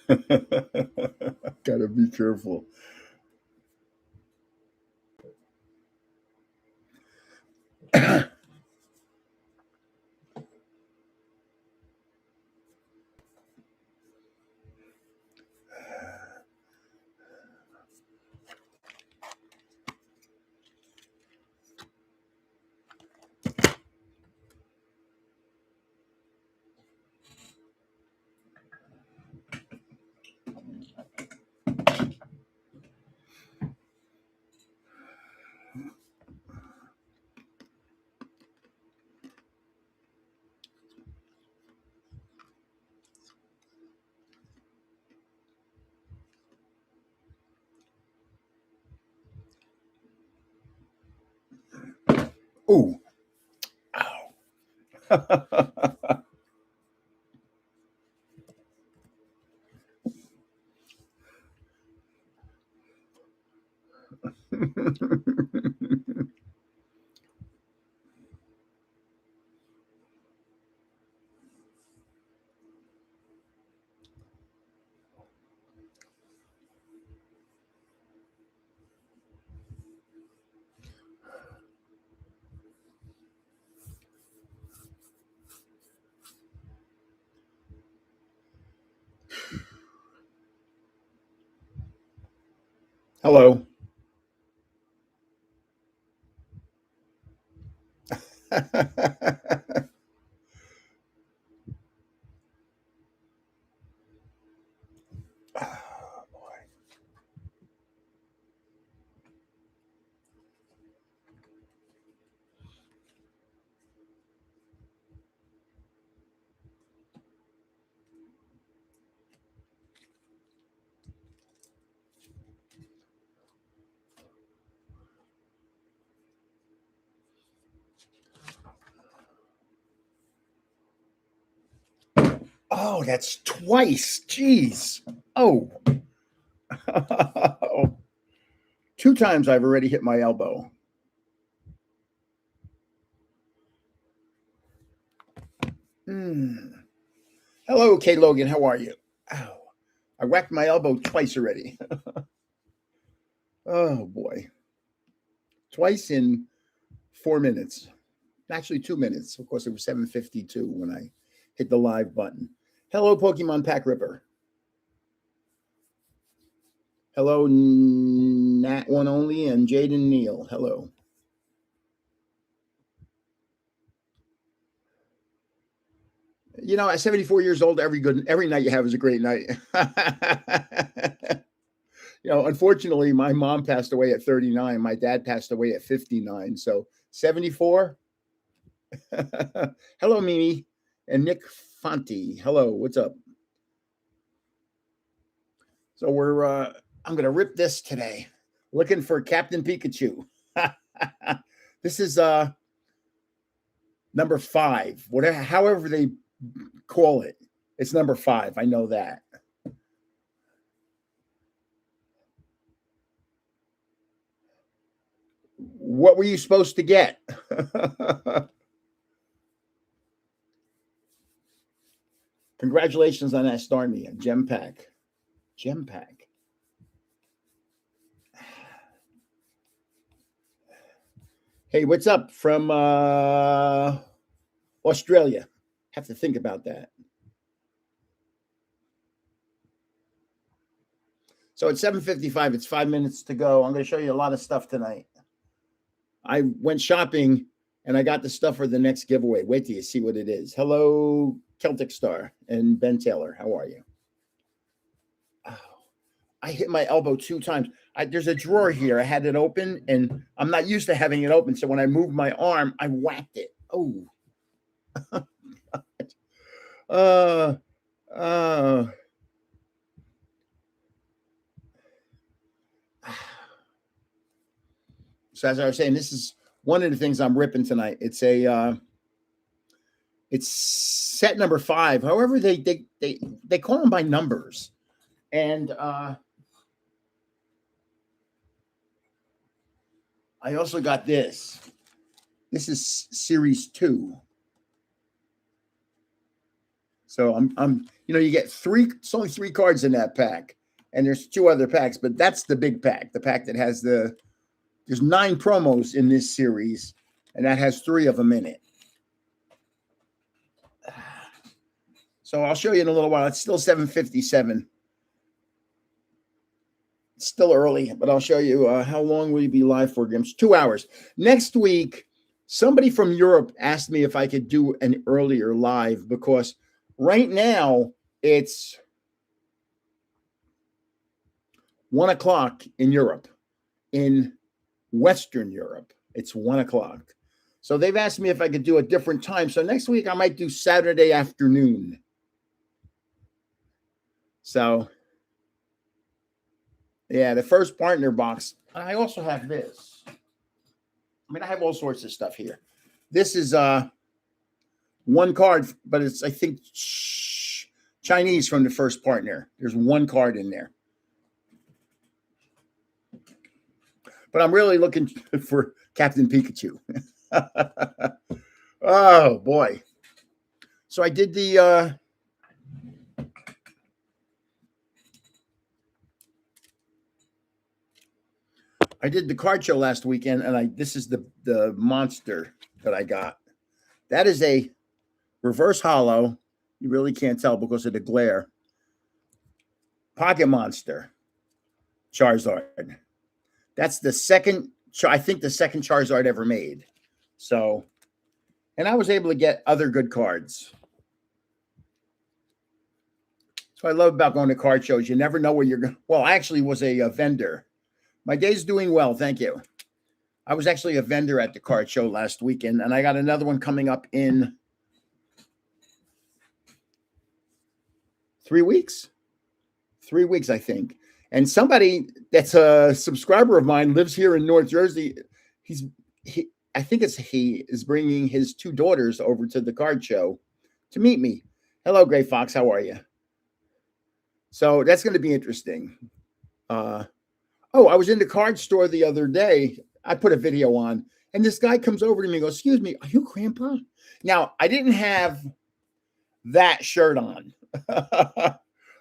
Gotta be careful. Ooh. Ow. Hello. Oh, boy. Oh, that's twice. Jeez. Oh. Two times I've already hit my elbow. Mm. Hello, Kay Logan. How are you? Ow. I whacked my elbow twice already. Oh, boy. Twice in 4 minutes. Actually, 2 minutes. Of course, it was 7:52 when I hit the live button. Hello, Pokemon Pack Ripper. Hello, Nat One Only and Jaden Neal. Hello. You know, at 74 years old, every night you have is a great night. Unfortunately, my mom passed away at 39. My dad passed away at 59. So 74. Hello, Mimi and Nick Fonte. Hello, what's up? So I'm gonna rip this today. Looking for Captain Pikachu. This is number 5. Whatever, however they call it, it's number 5. I know that. What were you supposed to get? Congratulations on that Starmie, Gem Pack. Gem Pack. Hey, what's up from Australia? Have to think about that. So it's 7:55. It's 5 minutes to go. I'm going to show you a lot of stuff tonight. I went shopping and I got the stuff for the next giveaway. Wait till you see what it is. Hello, Celtic Star and Ben Taylor. How are you? Oh, I hit my elbow 2 times. There's a drawer here. I had it open and I'm not used to having it open. So when I moved my arm, I whacked it. Oh, uh, uh, so as I was saying, this is one of the things I'm ripping tonight. It's set number 5. However, they call them by numbers, and I also got this. This is series 2. So you get it's only 3 cards in that pack. And there's 2 other packs, but that's the big pack. The pack that has there's 9 promos in this series, and that has 3 of them in it. So I'll show you in a little while. It's still 7:57. It's still early, but I'll show you how long will you be live for, Grims? 2 hours. Next week, somebody from Europe asked me if I could do an earlier live because right now it's 1 o'clock in Europe. In Western Europe, it's 1 o'clock. So they've asked me if I could do a different time. So next week I might do Saturday afternoon. So, yeah, the first partner box. I also have this. I mean, I have all sorts of stuff here. This is 1 card, but it's, I think, Chinese from the first partner. There's 1 card in there. But I'm really looking for Captain Pikachu. Oh, boy. So I did the card show last weekend, and this is the monster that I got. That is a reverse holo. You really can't tell because of the glare. Pocket Monster Charizard. That's the second, I think the second Charizard ever made. So, and I was able to get other good cards. So I love about going to card shows. You never know where you're going. Well, I actually was a vendor. My day's doing well. Thank you. I was actually a vendor at the card show last weekend, and I got another one coming up in 3 weeks. 3 weeks, I think. And somebody that's a subscriber of mine lives here in North Jersey. I think he is bringing his 2 daughters over to the card show to meet me. Hello, Gray Fox. How are you? So that's going to be interesting. I was in the card store the other day. I put a video on, and this guy comes over to me and goes, "Excuse me, are you Grandpa?" Now, I didn't have that shirt on. I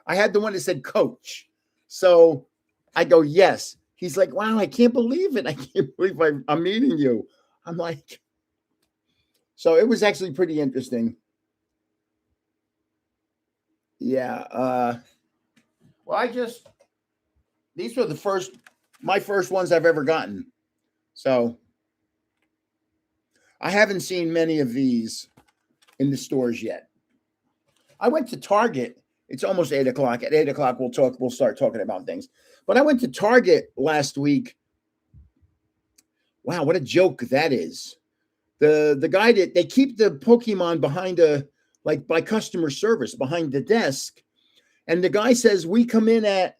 had the one that said Coach. So I go, "Yes." He's like, "Wow, I can't believe it. I can't believe I'm meeting you." I'm like, so it was actually pretty interesting. Yeah. Well, these were my first ones I've ever gotten. So I haven't seen many of these in the stores yet. I went to Target. It's almost 8 o'clock. At 8 o'clock, we'll start talking about things. But I went to Target last week. Wow, what a joke that is. The guy that they keep the Pokemon behind by customer service behind the desk. And the guy says, we come in at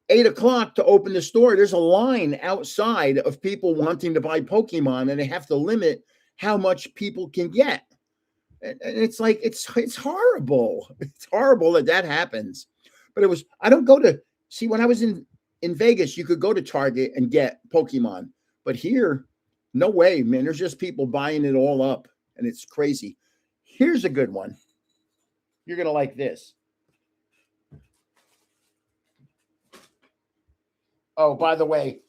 8 o'clock to open the store. There's a line outside of people wanting to buy Pokemon, and they have to limit how much people can get. And it's like, it's horrible. It's horrible that happens. But when I was in Vegas, you could go to Target and get Pokemon. But here, no way, man. There's just people buying it all up, and it's crazy. Here's a good one. You're going to like this. Oh, by the way,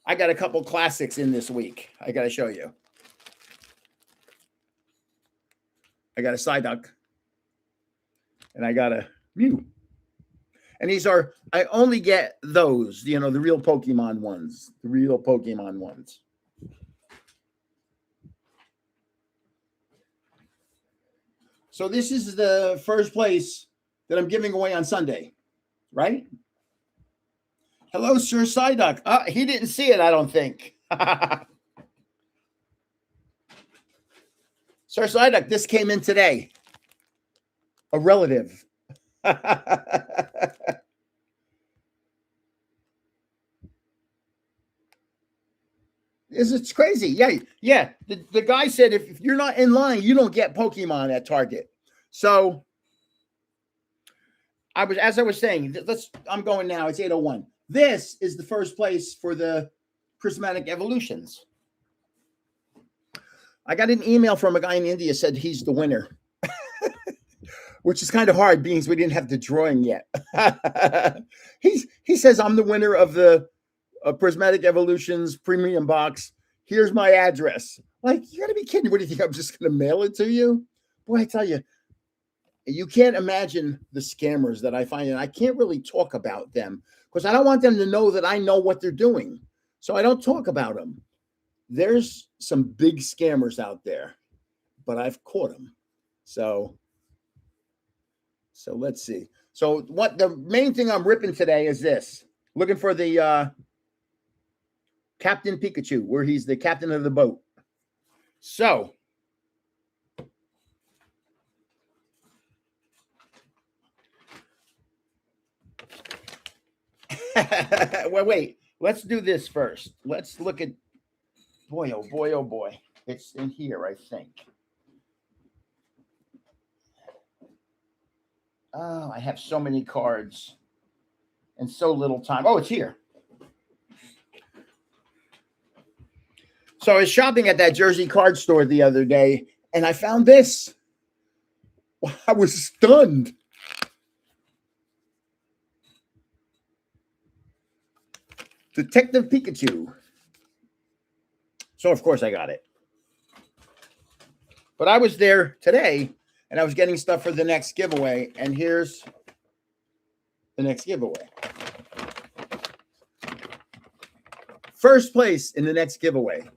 I got a couple classics in this week. I got to show you. I got a Psyduck, and I got a Mew. And I only get those, the real Pokemon ones. The real Pokemon ones. So this is the first place that I'm giving away on Sunday, right? Hello, Sir Psyduck. He didn't see it, I don't think. Sir Psyduck, this came in today. A relative. It's crazy. Yeah. The guy said if you're not in line, you don't get Pokemon at Target. So as I was saying, I'm going now. It's 8:01. This is the first place for the Prismatic Evolutions. I got an email from a guy in India said he's the winner. which is kind of hard being we didn't have the drawing yet. He says, I'm the winner of the Prismatic Evolutions premium box. Here's my address. Like, you gotta be kidding. What do you think? I'm just gonna mail it to you? Boy, I tell you, you can't imagine the scammers that I find, and I can't really talk about them because I don't want them to know that I know what they're doing. So I don't talk about them. There's some big scammers out there, but I've caught them. So let's see. So what the main thing I'm ripping today is this. Looking for the Captain Pikachu, where he's the captain of the boat. So well, wait. Let's do this first. Let's look at boy, oh boy, oh boy. It's in here, I think. Oh, I have so many cards and so little time. Oh, it's here. So I was shopping at that Jersey card store the other day, and I found this. I was stunned. Detective Pikachu. So, of course, I got it. But I was there today, and I was getting stuff for the next giveaway, and here's the next giveaway. First place in the next giveaway.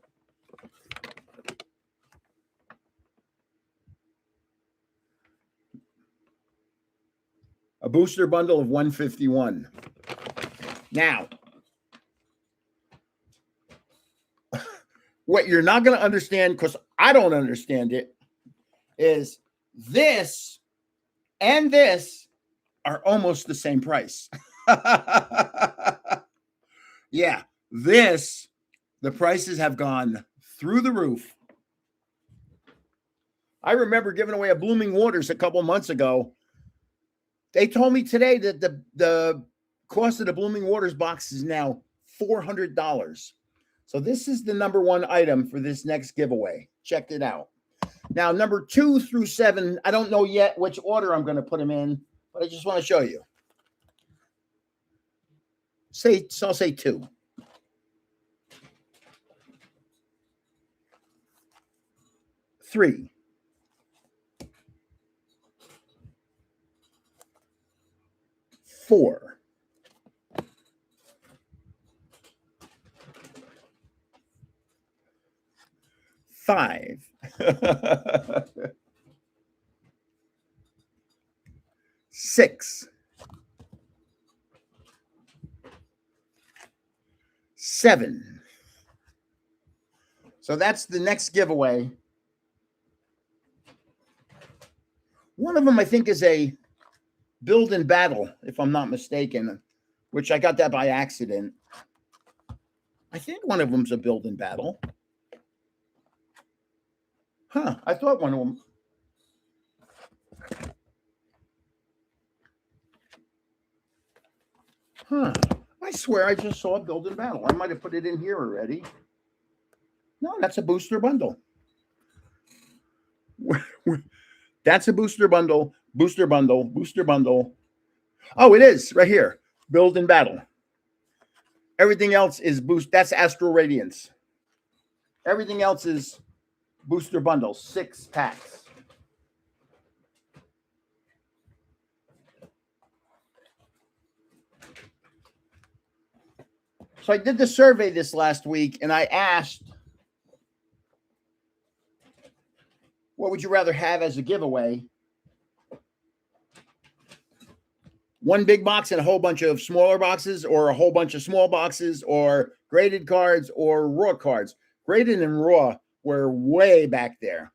A booster bundle of 151. Now, what you're not going to understand, because I don't understand it, is this and this are almost the same price. Yeah, this, the prices have gone through the roof. I remember giving away a Blooming Waters a couple months ago. They told me today that the cost of the Blooming Waters box is now $400. So this is the number one item for this next giveaway. Check it out. Now, number 2 through 7, I don't know yet which order I'm going to put them in, but I just want to show you. I'll say 2. 3. 4. 5. 6. 7. So that's the next giveaway. One of them, I think, is a Build and Battle, if I'm not mistaken, which I got that by accident. I think one of them's a Build and Battle. Huh, I thought one of them. Huh, I swear I just saw a Build and Battle. I might have put it in here already. No, that's a booster bundle. That's a booster bundle, booster bundle, booster bundle. Oh, it is right here. Build and Battle. Everything else is boost. That's Astral Radiance. Everything else is booster bundle, 6 packs. So I did the survey this last week, and I asked, what would you rather have as a giveaway? One big box and a whole bunch of smaller boxes, or a whole bunch of small boxes, or graded cards, or raw cards. Graded and raw were way back there.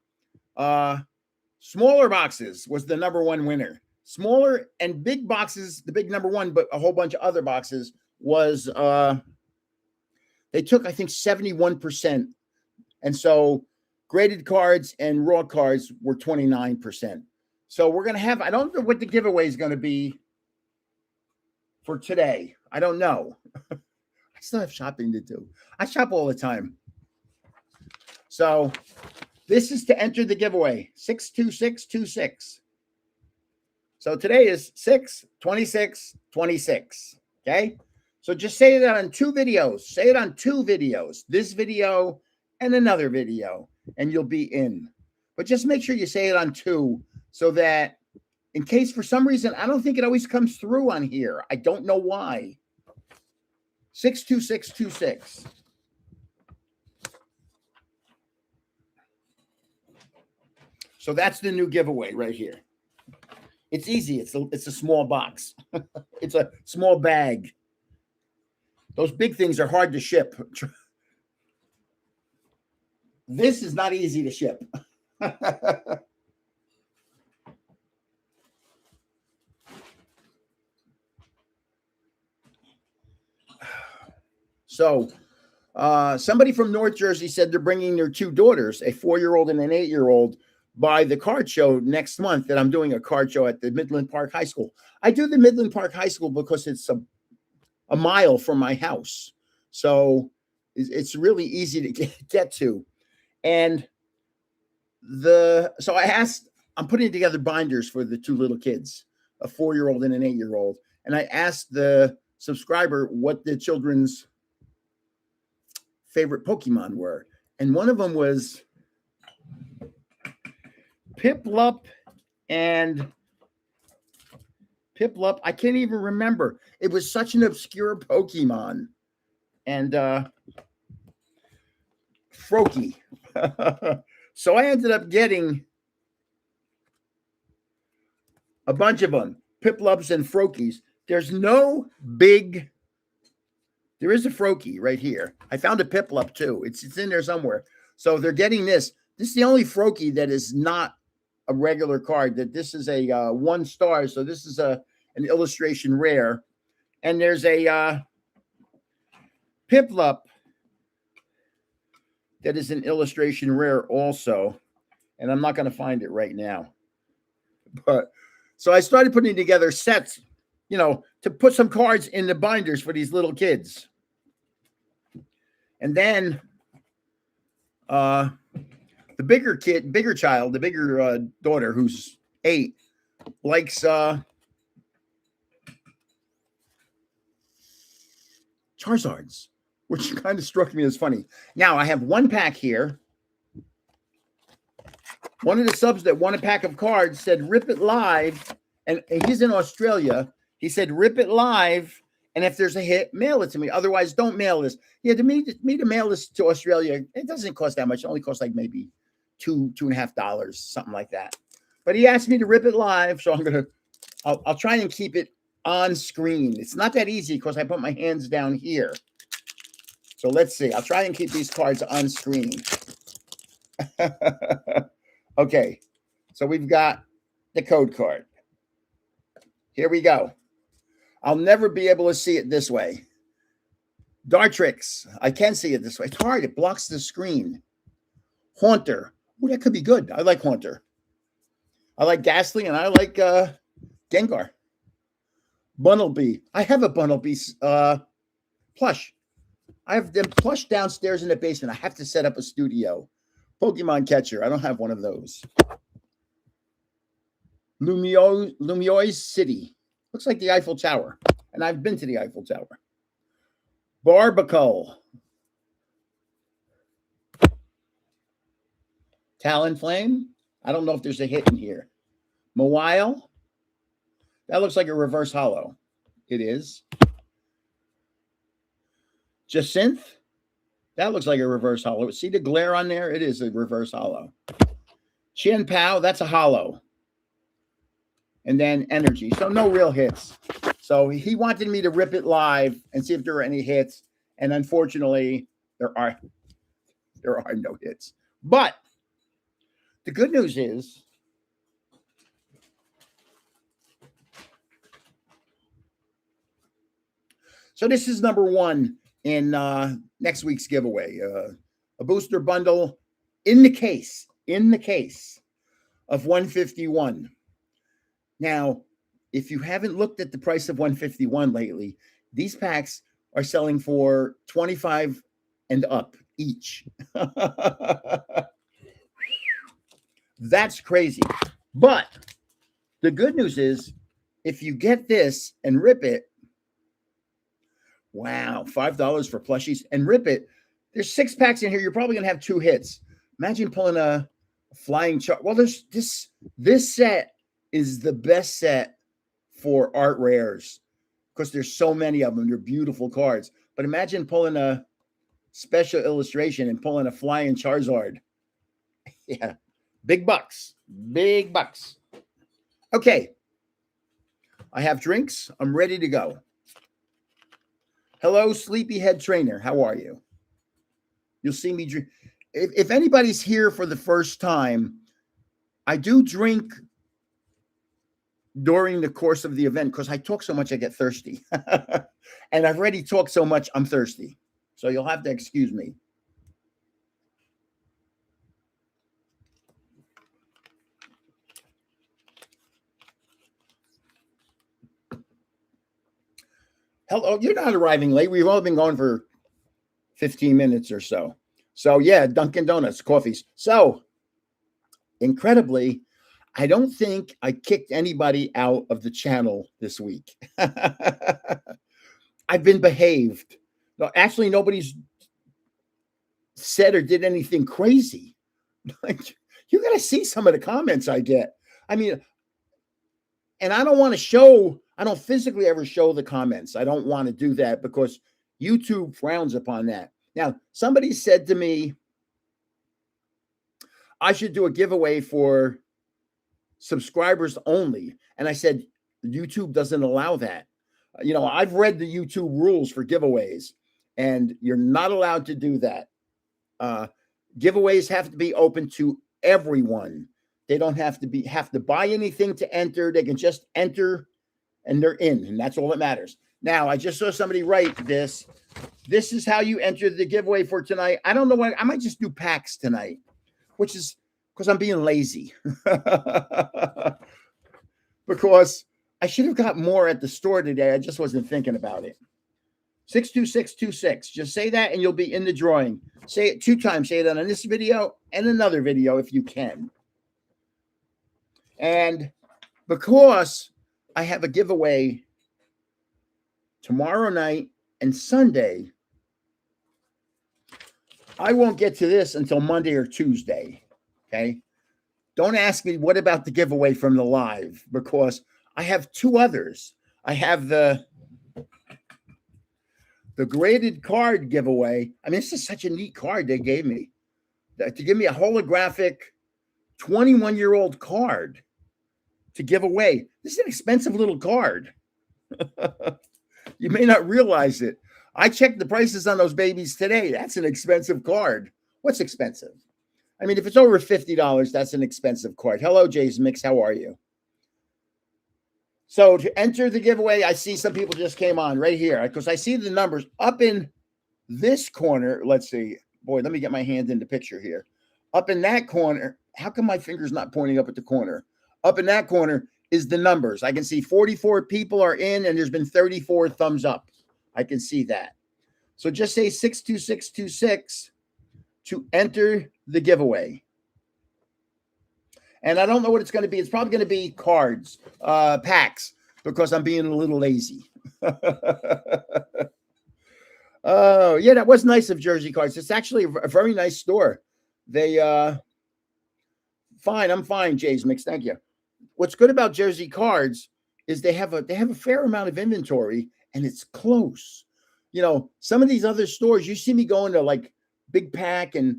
Smaller boxes was the number one winner. Smaller and big boxes, the big number one, but a whole bunch of other boxes was, they took, I think, 71%. And so graded cards and raw cards were 29%. So we're going to have, I don't know what the giveaway is going to be for today. I don't know. I still have shopping to do. I shop all the time. So this is to enter the giveaway, 62626. So today is 6/26/26. Okay. So just say that on 2 videos. Say it on 2 videos. This video and another video, and you'll be in. But just make sure you say it on 2 so that in case for some reason, I don't think it always comes through on here. I don't know why. 62626. So that's the new giveaway right here. It's easy. It's a small box. It's a small bag. Those big things are hard to ship. This is not easy to ship. So somebody from North Jersey said they're bringing their 2 daughters, a 4-year-old and an 8-year-old, by the card show next month that I'm doing a card show at the Midland Park High School. I do the Midland Park High School because it's a mile from my house. So it's really easy to get to. And so I asked, I'm putting together binders for the 2 little kids, a 4-year-old and an 8-year-old. And I asked the subscriber what the children's favorite Pokemon were. And one of them was Piplup and Piplup. I can't even remember. It was such an obscure Pokemon. And Froakie. So I ended up getting a bunch of them, Piplups and Froakies. There's no big. There is a Froakie right here. I found a Piplup too. It's in there somewhere. So they're getting this. This is the only Froakie that is not a regular card. That this is a 1 star. So this is an illustration rare. And there's a Piplup that is an illustration rare also. And I'm not going to find it right now. But so I started putting together sets, to put some cards in the binders for these little kids. And then the bigger child, the bigger daughter, who's 8, likes Charizards, which kind of struck me as funny. Now I have 1 pack here. One of the subs that won a pack of cards said, "Rip it live." And he's in Australia. He said, "Rip it live. And if there's a hit, mail it to me. Otherwise, don't mail this." Yeah, to me to mail this to Australia, it doesn't cost that much. It only costs like maybe $2.50, something like that. But he asked me to rip it live. So I'll try and keep it on screen. It's not that easy because I put my hands down here. So let's see. I'll try and keep these cards on screen. Okay, so we've got the code card. Here we go. I'll never be able to see it this way. Dartrix. I can see it this way. It's hard. It blocks the screen. Haunter. Oh, that could be good. I like Haunter. I like Ghastly, and I like Gengar. Bunnelby. I have a Bunnelby plush. I have them plush downstairs in the basement. I have to set up a studio. Pokemon Catcher. I don't have one of those. Lumio's City. Looks like the Eiffel Tower. And I've been to the Eiffel Tower. Barbacle. Talonflame. I don't know if there's a hit in here. Mawile. That looks like a reverse holo. It is. Jacynth. That looks like a reverse holo. See the glare on there? It is a reverse holo. Chin Pao. That's a holo. And then Energy. So no real hits. So he wanted me to rip it live and see if there were any hits. And unfortunately, there are no hits. But the good news is so this is number 1 in next week's giveaway. A booster bundle in the case of 151. Now, if you haven't looked at the price of 151 lately, these packs are selling for $25 and up each. That's crazy. But The good news is if you get this and rip it, wow, $5 for plushies and rip it. There's 6 packs in here. You're probably going to have 2 hits. Imagine pulling a flying chart. Well, there's this set is the best set for art rares because there's so many of them. They're beautiful cards. But imagine pulling a special illustration and pulling a flying Charizard. Yeah. Big bucks. Big bucks. Okay. I have drinks. I'm ready to go. Hello, Sleepyhead Trainer. How are you? You'll see me drink. If anybody's here for the first time, I do drink during the course of the event because I talk so much I get thirsty. And I've already talked so much, I'm thirsty. So you'll have to excuse me. Hello, you're not arriving late. We've only been going for 15 minutes or so. So yeah, Dunkin' Donuts, coffees. So incredibly, I don't think I kicked anybody out of the channel this week. I've been behaved. No, actually, nobody's said or did anything crazy. Like, you got to see some of the comments I get. I mean, and I don't want to show, I don't physically ever show the comments. I don't want to do that because YouTube frowns upon that. Now, somebody said to me, I should do a giveaway for subscribers only. And I said, YouTube doesn't allow that. You know, I've read the YouTube rules for giveaways, and you're not allowed to do that. Giveaways have to be open to everyone. They don't have to buy anything to enter. They can just enter and they're in, and that's all that matters. Now, I just saw somebody write this. This is how you enter the giveaway for tonight. I don't know what, I might just do packs tonight, which is because I'm being lazy. Because I should have got more at the store today. I just wasn't thinking about it. 62626. Just say that and you'll be in the drawing. Say it 2 times. Say it on this video and another video if you can. And because I have a giveaway tomorrow night and Sunday, I won't get to this until Monday or Tuesday. Okay. Don't ask me what about the giveaway from the live, because I have 2 others. I have the graded card giveaway. I mean, this is such a neat card they gave me. To give me a holographic 21-year-old card to give away. This is an expensive little card. You may not realize it. I checked the prices on those babies today. That's an expensive card. What's expensive? I mean, if it's over $50, that's an expensive card. Hello, Jay's Mix. How are you? So to enter the giveaway, I see some people just came on right here because I see the numbers up in this corner. Let's see. Boy, let me get my hand in the picture here. Up in that corner. How come my finger's not pointing up at the corner? Up in that corner is the numbers. I can see 44 people are in, and there's been 34 thumbs up. I can see that. So just say 62626 to enter the giveaway. And I don't know what it's going to be. It's probably going to be cards, packs, because I'm being a little lazy. Oh, yeah, that was nice of Jersey Cards. It's actually a very nice store. They, fine. I'm fine, Jay's Mix. Thank you. What's good about Jersey Cards is they have a fair amount of inventory, and it's close. You know, some of these other stores, you see me going to like Big Pack and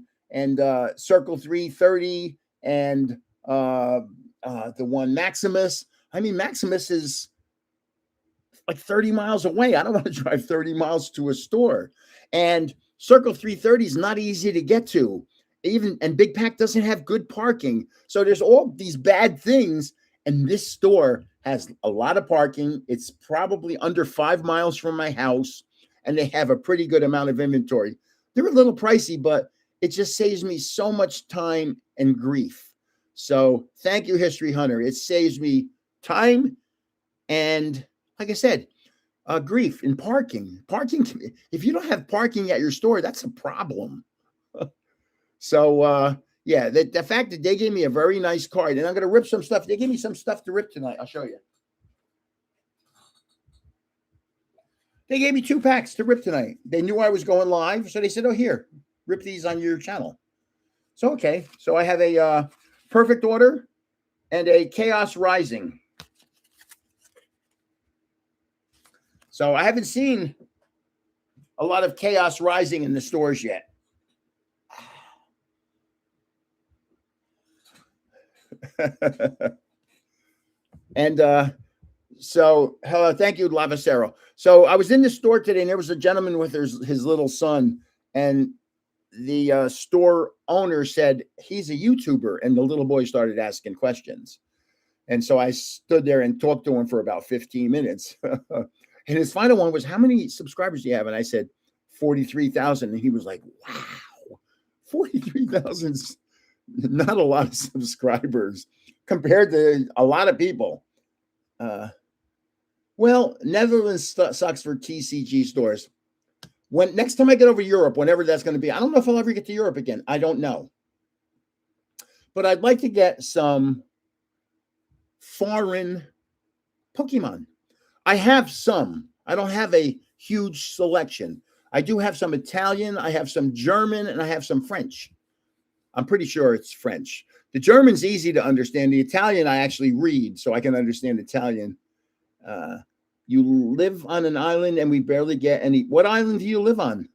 Circle 330 and the one Maximus. I mean, Maximus is like 30 miles away. I don't want to drive 30 miles to a store. And Circle 330 is not easy to get to. And Big Pack doesn't have good parking. So there's all these bad things. And this store has a lot of parking. It's probably under 5 miles from my house. And they have a pretty good amount of inventory. They're a little pricey, but it just saves me so much time and grief. So thank you, History Hunter. It saves me time and, like I said, grief in parking. Parking, if you don't have parking at your store, that's a problem. So, Yeah, the fact that they gave me a very nice card, and I'm going to rip some stuff. They gave me some stuff to rip tonight. I'll show you. They gave me 2 packs to rip tonight. They knew I was going live, so they said, "Oh, here, rip these on your channel." So okay, so I have a Perfect Order and a Chaos Rising. So I haven't seen a lot of Chaos Rising in the stores yet. And so hello, thank you, Lavacero. So I was in the store today, and there was a gentleman with his little son, and the store owner said he's a YouTuber, and the little boy started asking questions. And so I stood there and talked to him for about 15 minutes. And his final one was, "How many subscribers do you have?" And I said, 43,000. And he was like, "Wow, 43,000 is not a lot of subscribers compared to a lot of people." Well, Netherlands sucks for TCG stores. When next time I get over Europe, whenever that's going to be, I don't know if I'll ever get to Europe again. I don't know. But I'd like to get some foreign Pokemon. I have some. I don't have a huge selection. I do have some Italian, I have some German, and I have some French. I'm pretty sure it's French. The German's easy to understand. The Italian I actually read, so I can understand Italian. You live on an island and we barely get any. What island do you live on?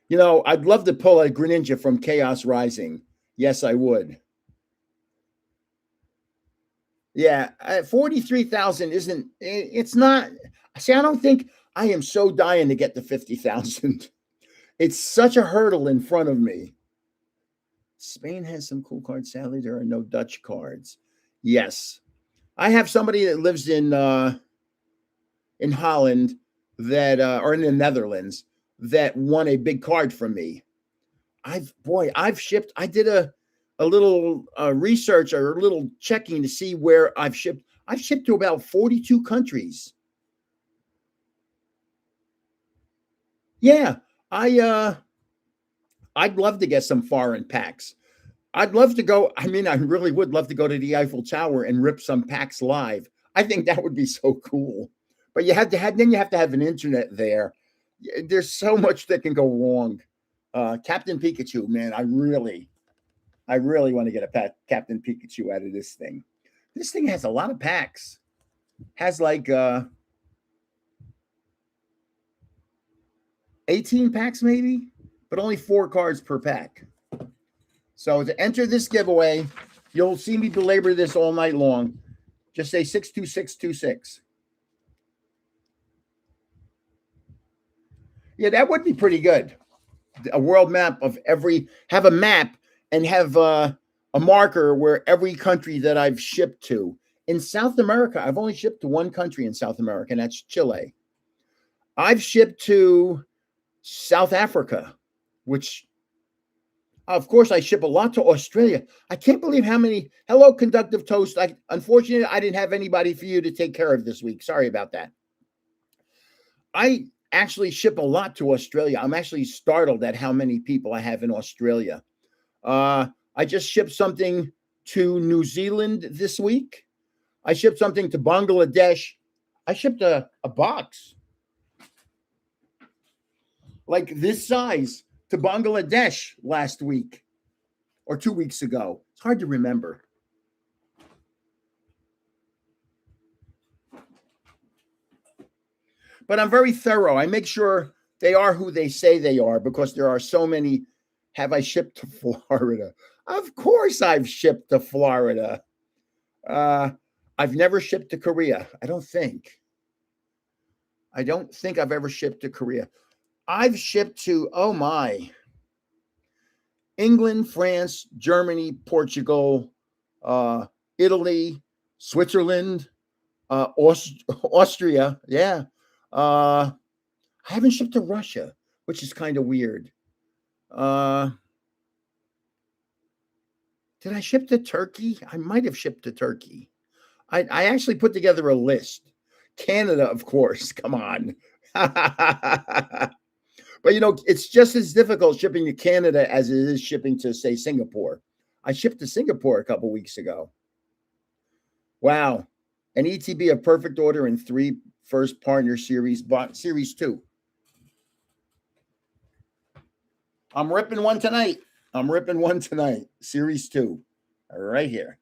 You know, I'd love to pull a Greninja from Chaos Rising. Yes, I would. Yeah, 43,000 isn't, it's not. See, I don't think I am so dying to get to 50,000. It's such a hurdle in front of me. Spain has some cool cards. Sadly, there are no Dutch cards. Yes. I have somebody that lives in Holland that or in the Netherlands that won a big card from me. I've shipped. I did a little research or a little checking to see where I've shipped. I've shipped to about 42 countries. Yeah, I'd love to get some foreign packs. I'd love to go. I mean, I really would love to go to the Eiffel Tower and rip some packs live. I think that would be so cool. But you have to have an internet there. There's so much that can go wrong. Captain Pikachu, man, I really want to get a Captain Pikachu out of this thing. This thing has a lot of packs. Has like 18 packs maybe, but only 4 cards per pack. So to enter this giveaway, you'll see me belabor this all night long. Just say 62626. Yeah, that would be pretty good. A world map of have a map and have a marker where every country that I've shipped to. In South America, I've only shipped to one country in South America, and that's Chile. I've shipped to South Africa, which, of course, I ship a lot to Australia. I can't believe how many. Hello, Conductive Toast. Unfortunately, I didn't have anybody for you to take care of this week. Sorry about that. I actually ship a lot to Australia. I'm actually startled at how many people I have in Australia. I just shipped something to New Zealand this week. I shipped something to Bangladesh. I shipped a box like this size to Bangladesh last week or 2 weeks ago. It's hard to remember. But I'm very thorough. I make sure they are who they say they are because there are so many. Have I shipped to Florida? Of course I've shipped to Florida. I've never shipped to Korea. I don't think I've ever shipped to Korea. I've shipped to, oh my, England, France, Germany, Portugal, Italy, Switzerland, Austria. Yeah. I haven't shipped to Russia, which is kind of weird. Did I ship to Turkey? I might have shipped to Turkey. I actually put together a list. Canada, of course. Come on. But it's just as difficult shipping to Canada as it is shipping to, say, Singapore. I shipped to Singapore a couple weeks ago. Wow. An ETB of perfect order in 3 first partner series, series 2. I'm ripping one tonight. Series 2. Right here.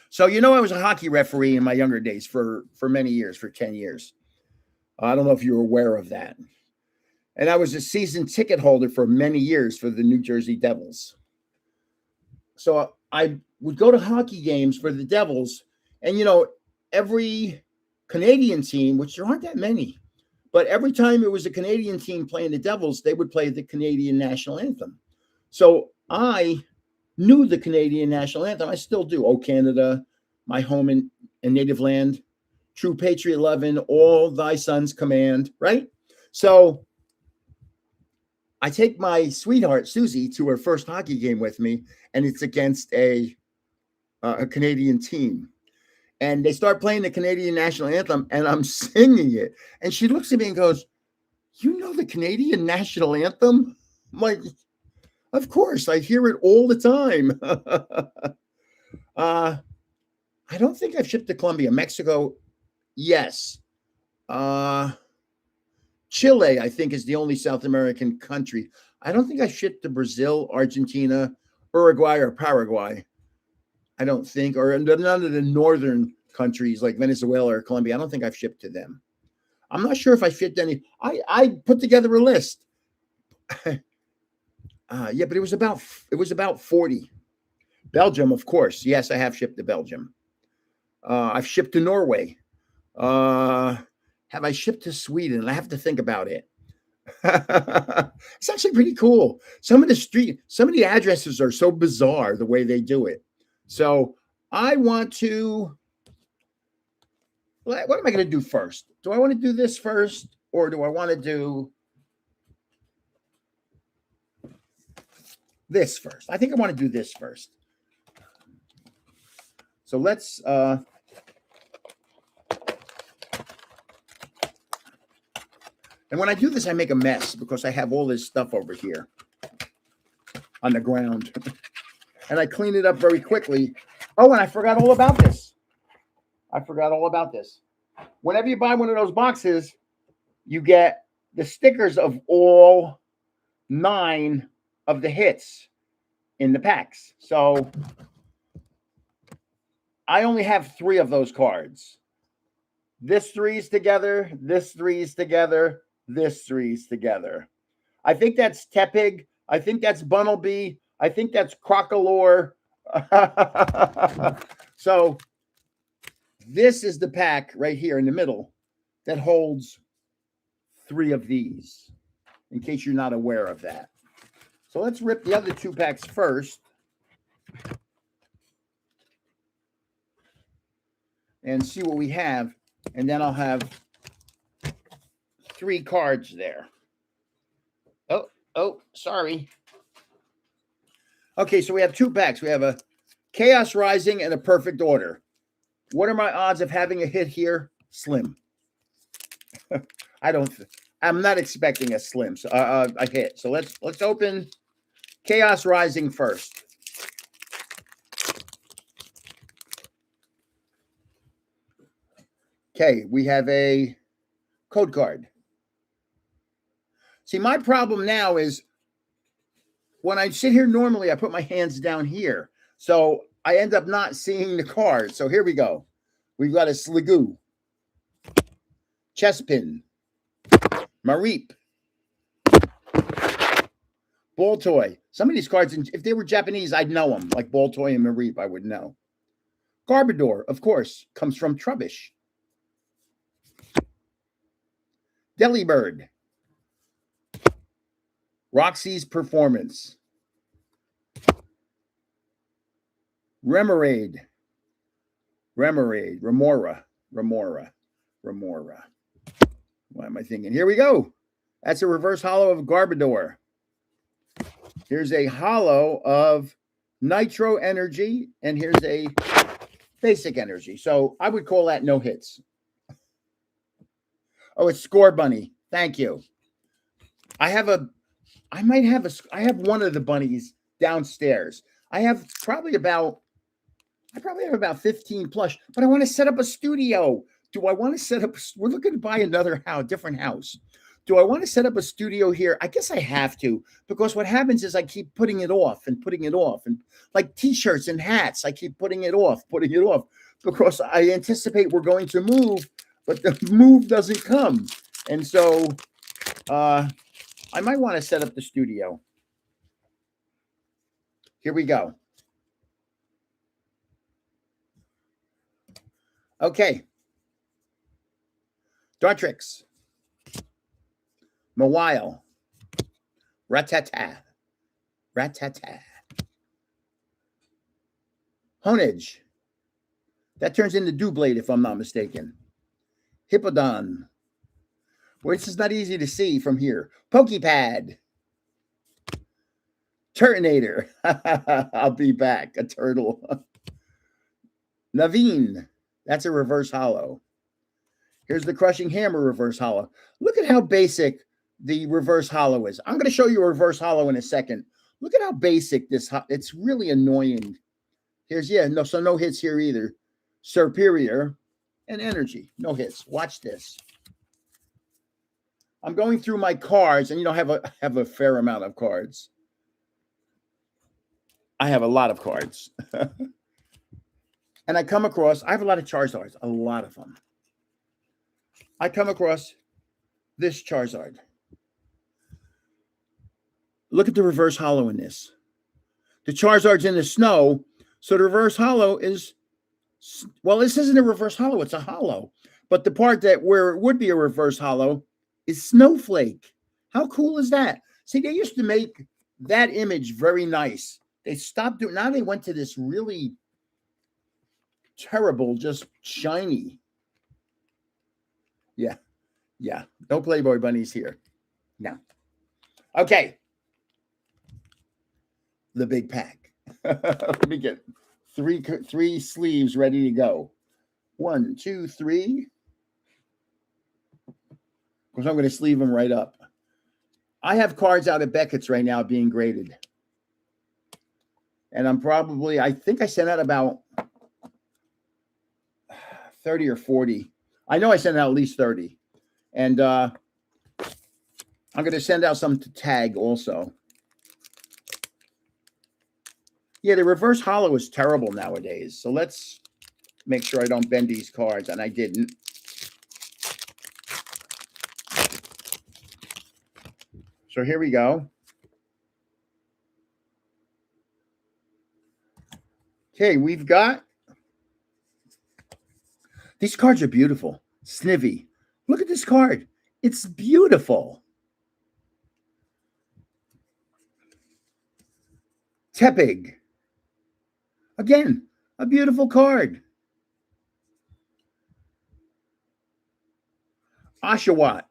So, I was a hockey referee in my younger days for many years, for 10 years. I don't know if you're aware of that. And I was a season ticket holder for many years for the New Jersey Devils. So I would go to hockey games for the Devils. And, every Canadian team, which there aren't that many, but every time it was a Canadian team playing the Devils, they would play the Canadian national anthem. So I knew the Canadian national anthem. I still do. Oh, Canada, my home and native land, true patriot loving, all thy sons command, right? So I take my sweetheart, Susie, to her first hockey game with me, and it's against a Canadian team. And they start playing the Canadian national anthem, and I'm singing it. And she looks at me and goes, "You know the Canadian national anthem?" I'm like, "Of course, I hear it all the time." I don't think I've shipped to Colombia. Mexico, yes. Chile, I think, is the only South American country. I don't think I shipped to Brazil, Argentina, Uruguay, or Paraguay. I don't think, or none of the northern countries like Venezuela or Colombia. I don't think I've shipped to them. I'm not sure if I shipped any. I put together a list. Yeah, but it was about 40. Belgium, of course. Yes, I have shipped to Belgium. I've shipped to Norway. Have I shipped to Sweden? I have to think about it. It's actually pretty cool. Some of the addresses are so bizarre the way they do it. So I want to. What am I going to do first? Do I want to do this first, or do I want to do this first? I think I want to do this first. So let's. And when I do this, I make a mess because I have all this stuff over here on the ground. And I clean it up very quickly. Oh, and I forgot all about this. Whenever you buy one of those boxes, you get the stickers of all 9 of the hits in the packs. So I only have 3 of those cards. This 3 is together. This 3 is together. This 3 is together. I think that's Tepig. I think that's Bunnelby. I think that's Crocolore. So this is the pack right here in the middle that holds 3 of these, in case you're not aware of that. So let's rip the other 2 packs first. And see what we have. And then I'll have 3 cards there. Oh, sorry. Okay, so we have 2 packs. We have a Chaos Rising and a Perfect Order. What are my odds of having a hit here? Slim. I'm not expecting a slim, so a hit. So let's open Chaos Rising first. Okay, we have a code card. See, my problem now is when I sit here normally, I put my hands down here. So I end up not seeing the card. So here we go. We've got a Sliggoo, Chespin, Mareep, Baltoy. Some of these cards, if they were Japanese, I'd know them. Like Baltoy and Mareep, I would know. Garbodor, of course, comes from Trubbish. Delibird. Roxy's Performance. Remora. What am I thinking? Here we go. That's a reverse holo of Garbodor. Here's a holo of Nitro Energy, and here's a basic energy. So I would call that no hits. Oh, it's Score Bunny. Thank you. I have one of the bunnies downstairs. I probably have about 15 plush, but I want to set up a studio. Do I want to set up? We're looking to buy another house, different house. Do I want to set up a studio here? I guess I have to, because what happens is I keep putting it off and putting it off, and like t-shirts and hats, I keep putting it off because I anticipate we're going to move, but the move doesn't come. And so I might want to set up the studio. Here we go. Okay. Dartrix. Mawile. Ratata. Honage. That turns into Doublade, if I'm not mistaken. Hippodon. Which is not easy to see from here. Pokepad. Turtonator. I'll be back. A turtle. Naveen. That's a reverse hollow. Here's the Crushing Hammer reverse hollow. Look at how basic the reverse hollow is. I'm going to show you a reverse hollow in a second. Look at how basic this. It's really annoying. Here's, no hits here either. Superior and Energy. No hits. Watch this. I'm going through my cards, and I have a fair amount of cards. I have a lot of cards. And I come across, I have a lot of Charizards, a lot of them. I come across this Charizard. Look at the reverse hollow in this. The Charizard's in the snow, so the reverse hollow is, well, this isn't a reverse hollow, it's a hollow. But the part where it would be a reverse hollow is Snowflake. How cool is that? See, they used to make that image very nice. They stopped doing, now they went to this really terrible, just shiny. Yeah. No Playboy bunnies here. No. Okay. The big pack. Let me get three sleeves ready to go. 1, 2, 3. Because I'm going to sleeve them right up. I have cards out at Beckett's right now being graded. And I think I sent out about 30 or 40. I know I sent out at least 30. And I'm going to send out some to tag also. Yeah, the reverse hollow is terrible nowadays. So let's make sure I don't bend these cards. And I didn't. So here we go. Okay, we've got, these cards are beautiful. Snivy. Look at this card. It's beautiful. Tepig. Again, a beautiful card. Oshawott.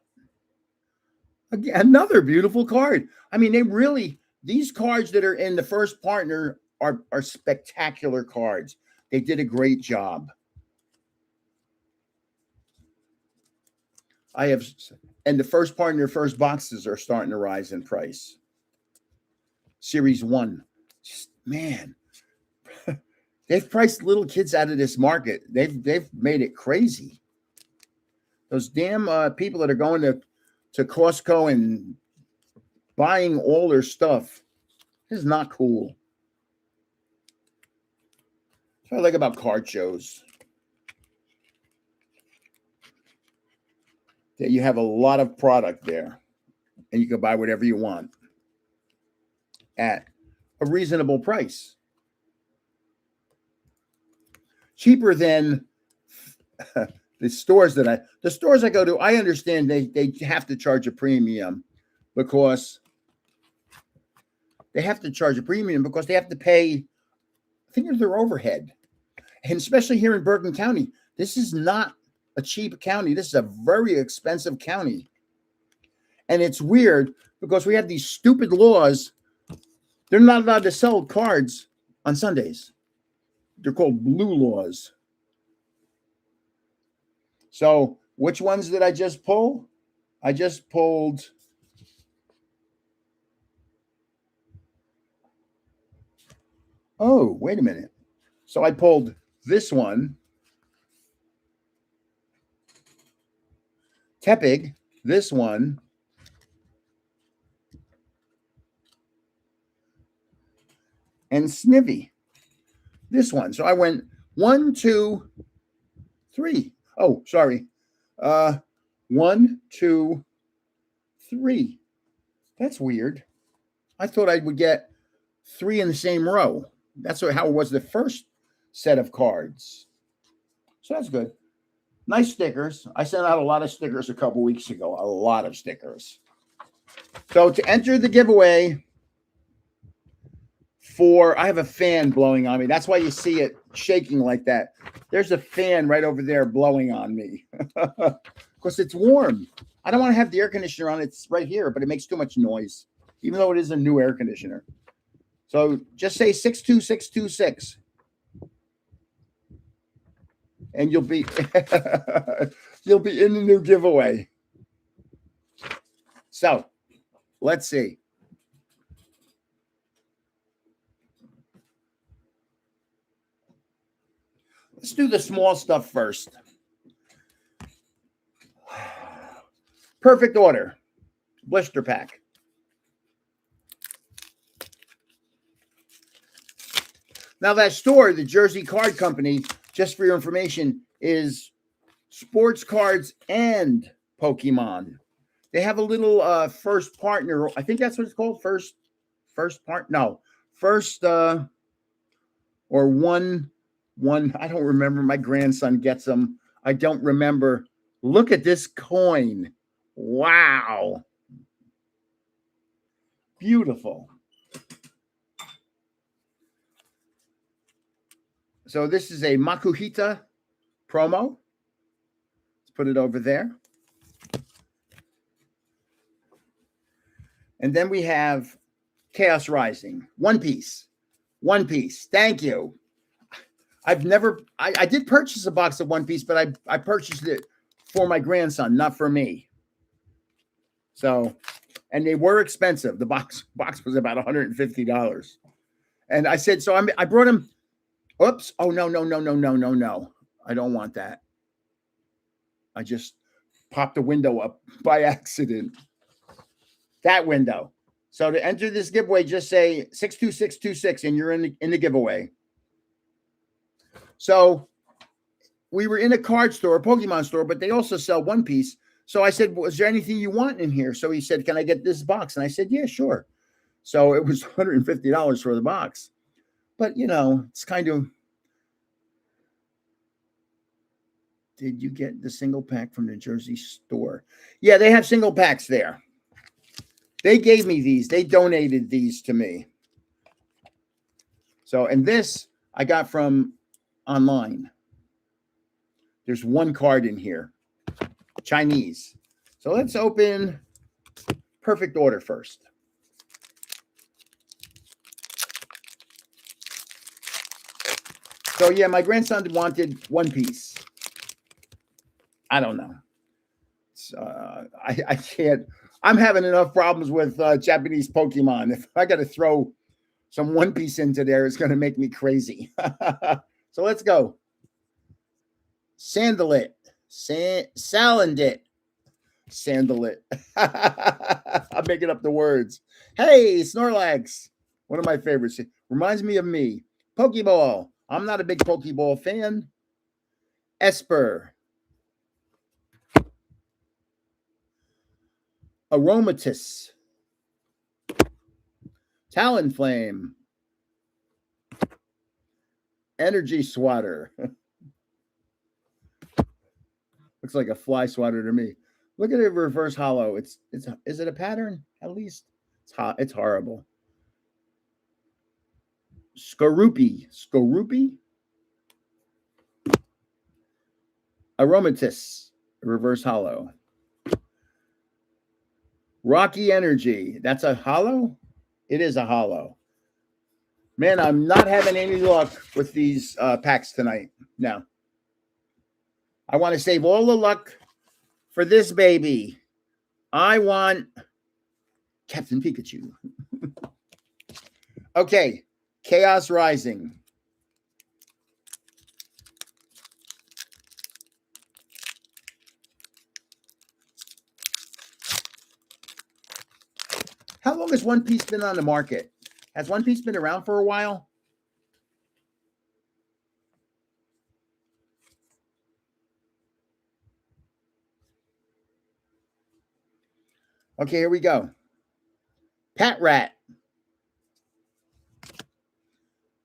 Again, another beautiful card. I mean, these cards that are in the first partner are spectacular cards. They did a great job. And the first partner, first boxes are starting to rise in price. Series 1. Man, they've priced little kids out of this market. They've made it crazy. Those damn people that are going to Costco and buying all their stuff is not cool. That's what I like about card shows. That you have a lot of product there and you can buy whatever you want at a reasonable price. Cheaper than the stores I go to. I understand they have to charge a premium because they have to pay, I think, their overhead. And especially here in Bergen County, this is not a cheap county. This is a very expensive county. And it's weird because we have these stupid laws. They're not allowed to sell cards on Sundays. They're called blue laws. So Which ones did I just pull? I just pulled. Oh, wait a minute. So I pulled this one, Tepig, this one, and Snivy, this one. So I went 1, 2, 3. Oh, sorry. 1, 2, 3. That's weird. I thought I would get 3 in the same row. That's how it was the first set of cards. So that's good. Nice stickers. I sent out a lot of stickers a couple weeks ago. A lot of stickers. So to enter the giveaway I have a fan blowing on me. That's why you see it shaking like that. There's a fan right over there blowing on me because it's warm. I don't want to have the air conditioner on. It's right here, but it makes too much noise, even though it is a new air conditioner. So just say 62626. And you'll be you'll be in the new giveaway. So let's see. Let's do the small stuff first. Perfect Order blister pack. Now that store, the Jersey Card Company, just for your information, is sports cards and Pokemon. They have a little first partner. I think that's what it's called. First part. No, first or one. I don't remember. My grandson gets them. I don't remember. Look at this coin. Wow. Beautiful. So this is a Makuhita promo. Let's put it over there. And then we have Chaos Rising. One piece. Thank you. I did purchase a box of One Piece, but I purchased it for my grandson, not for me. So, and they were expensive. The box was about $150. And I said, so I brought him. Oops. Oh, no. I don't want that. I just popped the window up by accident. That window. So to enter this giveaway, just say 62626 and you're in the giveaway. So we were in a card store, a Pokemon store, but they also sell One Piece. So I said, well, is there anything you want in here? So he said, can I get this box? And I said, yeah, sure. So it was $150 for the box. But, it's kind of, did you get the single pack from the Jersey store? Yeah, they have single packs there. They gave me these. They donated these to me. So, and this I got from online. There's one card in here, Chinese. So let's open Perfect Order first. So yeah, my grandson wanted One Piece. I don't know. I can't. I'm having enough problems with Japanese Pokemon. If I got to throw some One Piece into there, it's going to make me crazy. So let's go. Salandit. Salandit. I'm making up the words. Hey, Snorlax. One of my favorites. Reminds me of me. Pokeball. I'm not a big Pokeball fan. Esper. Aromatisse. Talonflame. Energy Swatter. Looks like a fly swatter to me. Look at it reverse hollow. Is it a pattern? At least it's horrible. Skorupi. Aromatisse. Reverse hollow. Rocky Energy. That's a hollow? It is a hollow. Man, I'm not having any luck with these packs tonight. No. I want to save all the luck for this baby. I want Captain Pikachu. Okay, Chaos Rising. How long has One Piece been on the market? Has One Piece been around for a while? Okay, here we go. Pat Rat.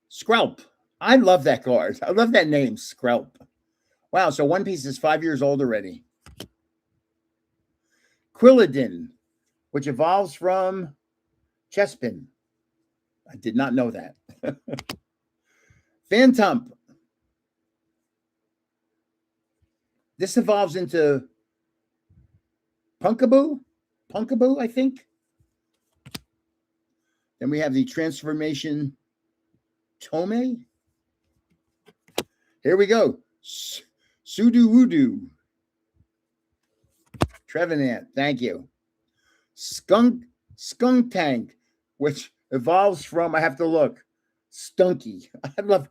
Skrelp. I love that card. I love that name, Skrelp. Wow, so One Piece is 5 years old already. Quilladin, which evolves from Chespin. I did not know that. Phantump. This evolves into Punkaboo, I think. Then we have the transformation Tome. Here we go. Sudowoodo. Trevenant, thank you. Skunk Tank, which evolves from, I have to look, Stunky. I love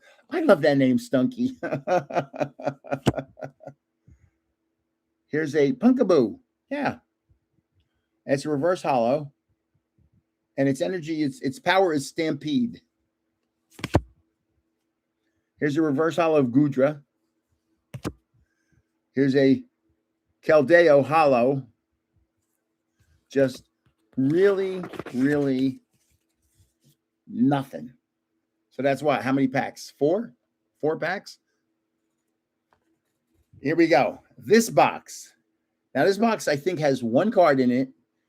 that name, Stunky. Here's a Punkaboo. Yeah. It's a reverse hollow. And its energy, its power is Stampede. Here's a reverse hollow of Gudra. Here's a Keldeo hollow. Just really, really nothing. So that's what? How many packs? 4? 4 packs? Here we go. This box. Now, this box, I think, has one card in it.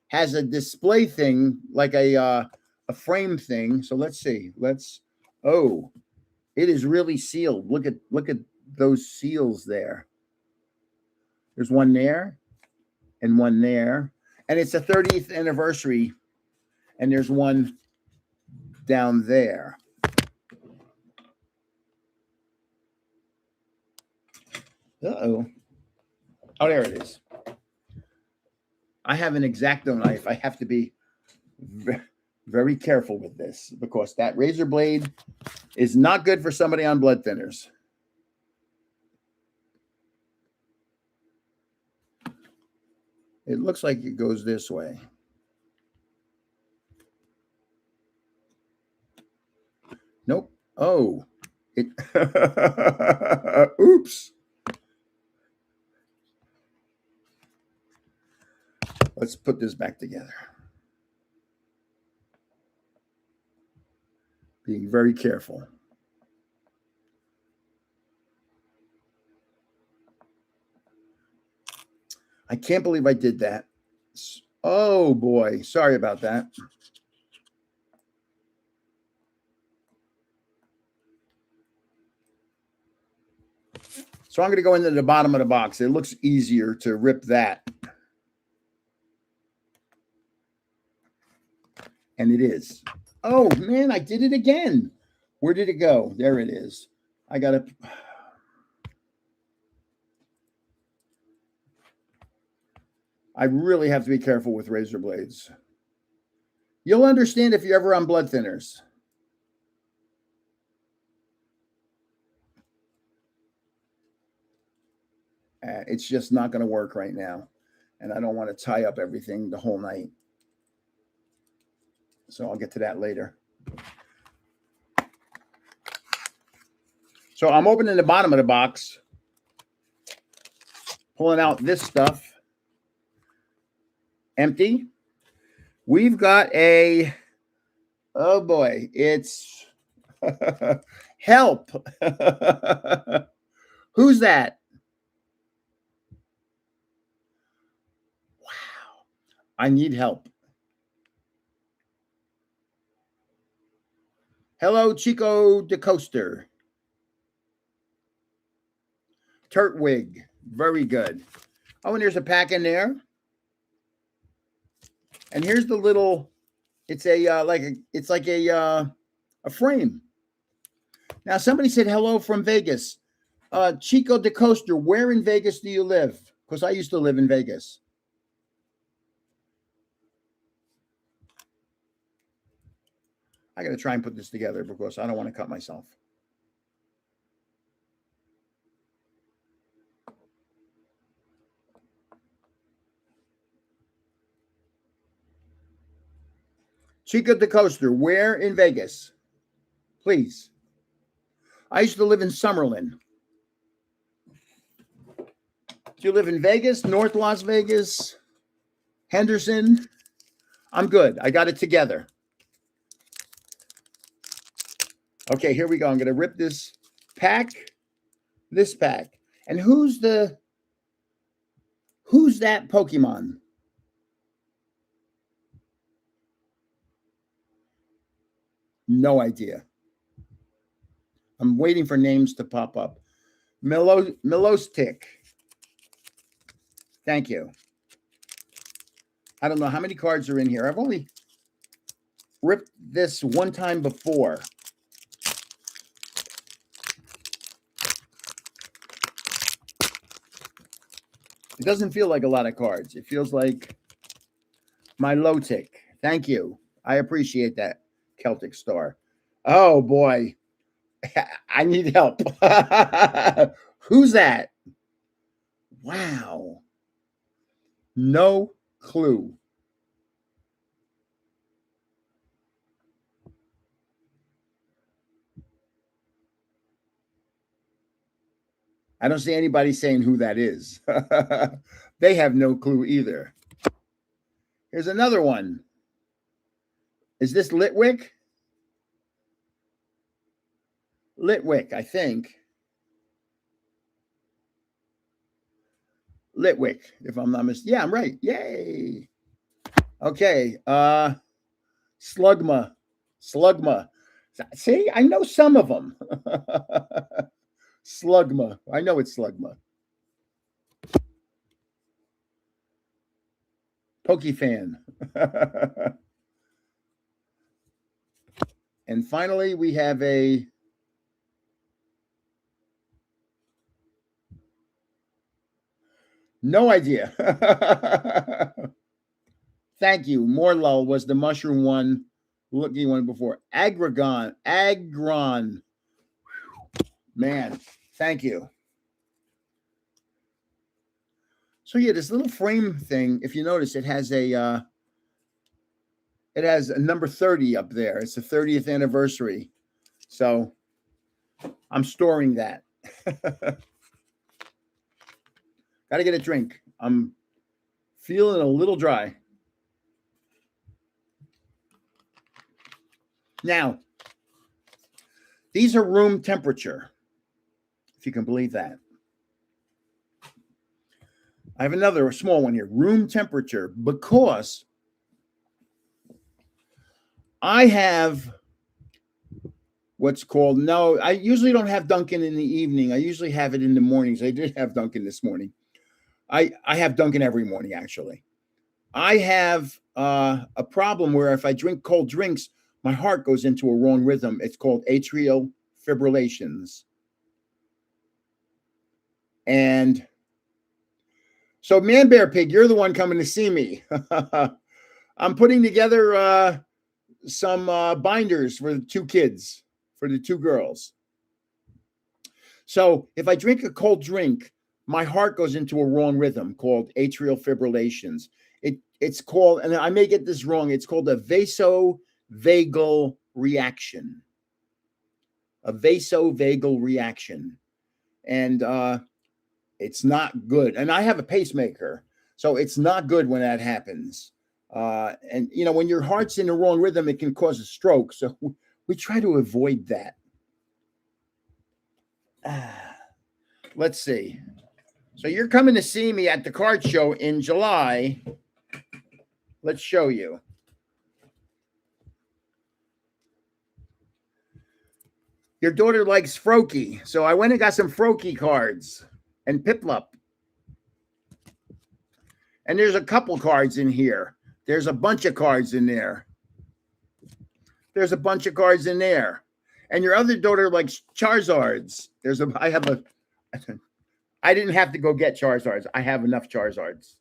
Has a display thing, like a frame thing. So let's see. Oh, it is really sealed. Look at those seals there. There's one there and one there. And it's a 30th anniversary. And there's one down there. Uh-oh. Oh, there it is. I have an X-Acto knife. I have to be very careful with this because that razor blade is not good for somebody on blood thinners. It looks like it goes this way. Nope. Oh, it. Oops. Let's put this back together. Being very careful. I can't believe I did that. Oh, boy. Sorry about that. So I'm going to go into the bottom of the box. It looks easier to rip that. And it is. Oh, man, I did it again. Where did it go? There it is. I got to... I really have to be careful with razor blades. You'll understand if you're ever on blood thinners. It's just not going to work right now. And I don't want to tie up everything the whole night. So I'll get to that later. So I'm opening the bottom of the box, pulling out this stuff. Empty. We've got a, oh boy, it's help. Who's that? Wow. I need help. Hello, Chico DeCoaster. Turtwig. Very good. Oh, and there's a pack in there. And here's the little, it's a it's like a frame. Now somebody said hello from Vegas. Chico DeCoaster, where in Vegas do you live? because I used to live in Vegas. I got to try and put this together because I don't want to cut myself. Chica the Coaster, where in Vegas? Please. I used to live in Summerlin. Do you live in Vegas, North Las Vegas, Henderson? I'm good. I got it together. Okay, here we go. I'm going to rip this pack. And who's that Pokemon? No idea. I'm waiting for names to pop up. Milostic. Thank you. I don't know how many cards are in here. I've only ripped this one time before. It doesn't feel like a lot of cards. It feels like Milotic. Thank you. I appreciate that, Celtic Star. Oh, boy. I need help. Who's that? Wow. No clue. I don't see anybody saying who that is. They have no clue either. Here's another one. Is this Litwick? Litwick, I think. Litwick, if I'm not mistaken. Yeah, I'm right. Yay. Okay. Slugma. See, I know some of them. Slugma. I know it's Slugma. Pokefan. And finally, we have a no idea. Thank you. Morlull was the mushroom one. Looking one before. Agron. Man, thank you. So yeah, this little frame thing, if you notice, it has a number 30 up there. It's the 30th anniversary. So I'm storing that. Gotta get a drink. I'm feeling a little dry. Now, these are room temperature, if you can believe that. I have another small one here, room temperature, because I have what's called, no, I usually don't have Dunkin' in the evening. I usually have it in the mornings. I did have Dunkin' this morning. I have Dunkin' every morning, actually. I have a problem where if I drink cold drinks, my heart goes into a wrong rhythm. It's called atrial fibrillations. And so, Man Bear Pig, you're the one coming to see me. I'm putting together some binders for the two kids, for the two girls. So if I drink a cold drink, my heart goes into a wrong rhythm called atrial fibrillations. It's called, and I may get this wrong, it's called a vasovagal reaction. A vasovagal reaction. And it's not good. And I have a pacemaker, so it's not good when that happens. And, you know, when your heart's in the wrong rhythm, it can cause a stroke. So we try to avoid that. Let's see. So you're coming to see me at the card show in July. Let's show you. Your daughter likes Froakie. So I went and got some Froakie cards and Piplup. And there's a couple cards in here. There's a bunch of cards in there. There's a bunch of cards in there. And your other daughter likes Charizards. I didn't have to go get Charizards. I have enough Charizards.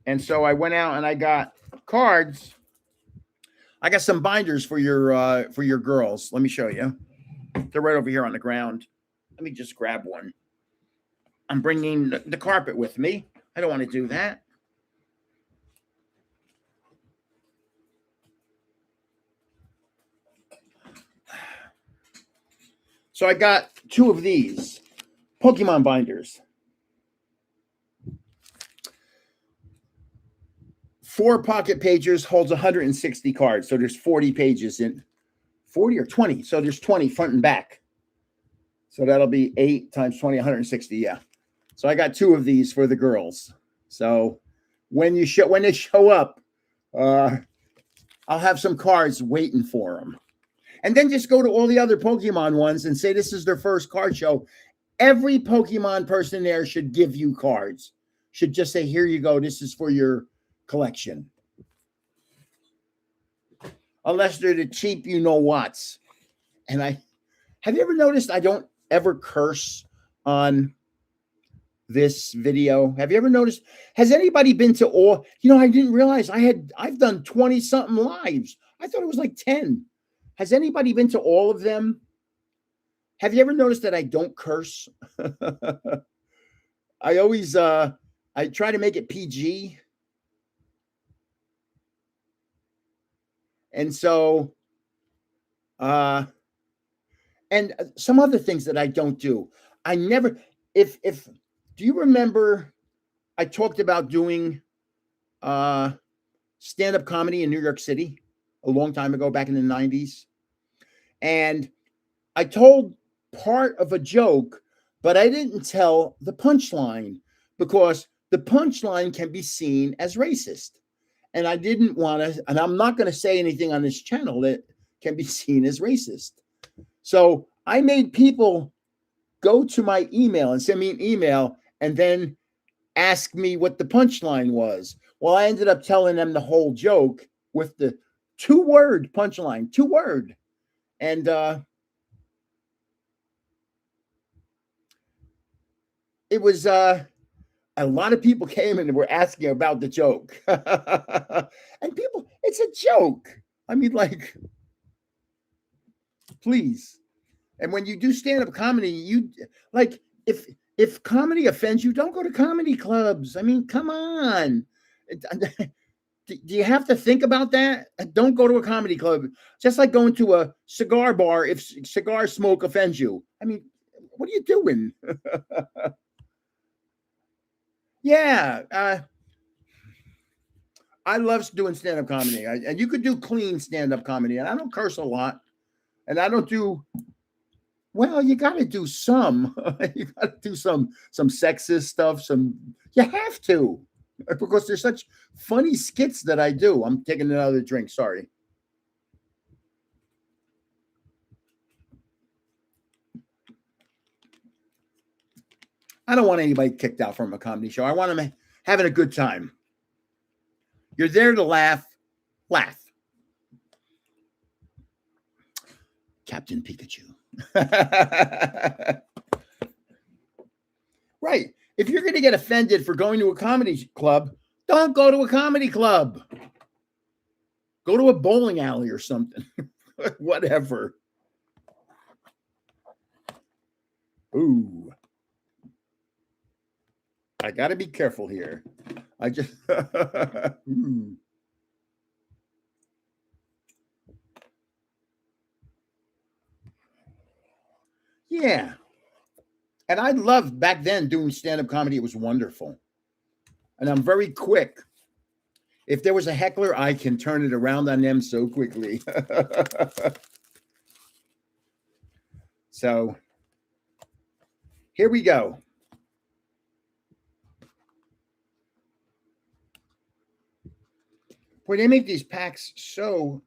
And so I went out and I got cards. I got some binders for your girls. Let me show you. They're right over here on the ground. Let me just grab one. I'm bringing the carpet with me. I don't want to do that. So I got 2 of these Pokemon binders. 4 pocket pages holds 160 cards. So there's 40 pages in 40 or 20. So there's 20 front and back. So that'll be 8 times 20, 160. Yeah. So I got 2 of these for the girls. So when they show up, I'll have some cards waiting for them. And then just go to all the other Pokemon ones and say this is their first card show. Every Pokemon person there should give you cards. Should just say, here you go. This is for your collection. Unless they're the cheap you-know-whats. And have you ever noticed I don't ever curse on this video? Have you ever noticed? Has anybody been to all? I didn't realize I've done 20-something lives. I thought it was like 10. Has anybody been to all of them? Have you ever noticed that I don't curse? I always I try to make it PG. And so and some other things that I don't do. I never if do you remember I talked about doing stand-up comedy in New York City a long time ago, back in the 90s? And I told part of a joke, but I didn't tell the punchline because the punchline can be seen as racist. And I didn't want to, and I'm not going to say anything on this channel that can be seen as racist. So I made people go to my email and send me an email and then ask me what the punchline was. Well, I ended up telling them the whole joke with the 2-word punchline, 2-word. And it was a lot of people came and were asking about the joke. And people, it's a joke. I mean, like, please. And when you do stand-up comedy, you like if comedy offends you, don't go to comedy clubs. I mean, come on. Do you have to think about that? Don't go to a comedy club. Just like going to a cigar bar if cigar smoke offends you. I mean, what are you doing? Yeah. I love doing stand-up comedy. And you could do clean stand-up comedy. And I don't curse a lot. And I don't do, well, you got to do some. You got to do some sexist stuff. You have to. Because there's such funny skits that I do. I'm taking another drink. Sorry. I don't want anybody kicked out from a comedy show. I want them having a good time. You're there to laugh. Laugh. Captain Pikachu. Right. If you're going to get offended for going to a comedy club, don't go to a comedy club. Go to a bowling alley or something. Whatever. Ooh. I got to be careful here. I just... Yeah. And I loved back then doing stand-up comedy. It was wonderful. And I'm very quick. If there was a heckler, I can turn it around on them so quickly. So here we go. Boy, they make these packs so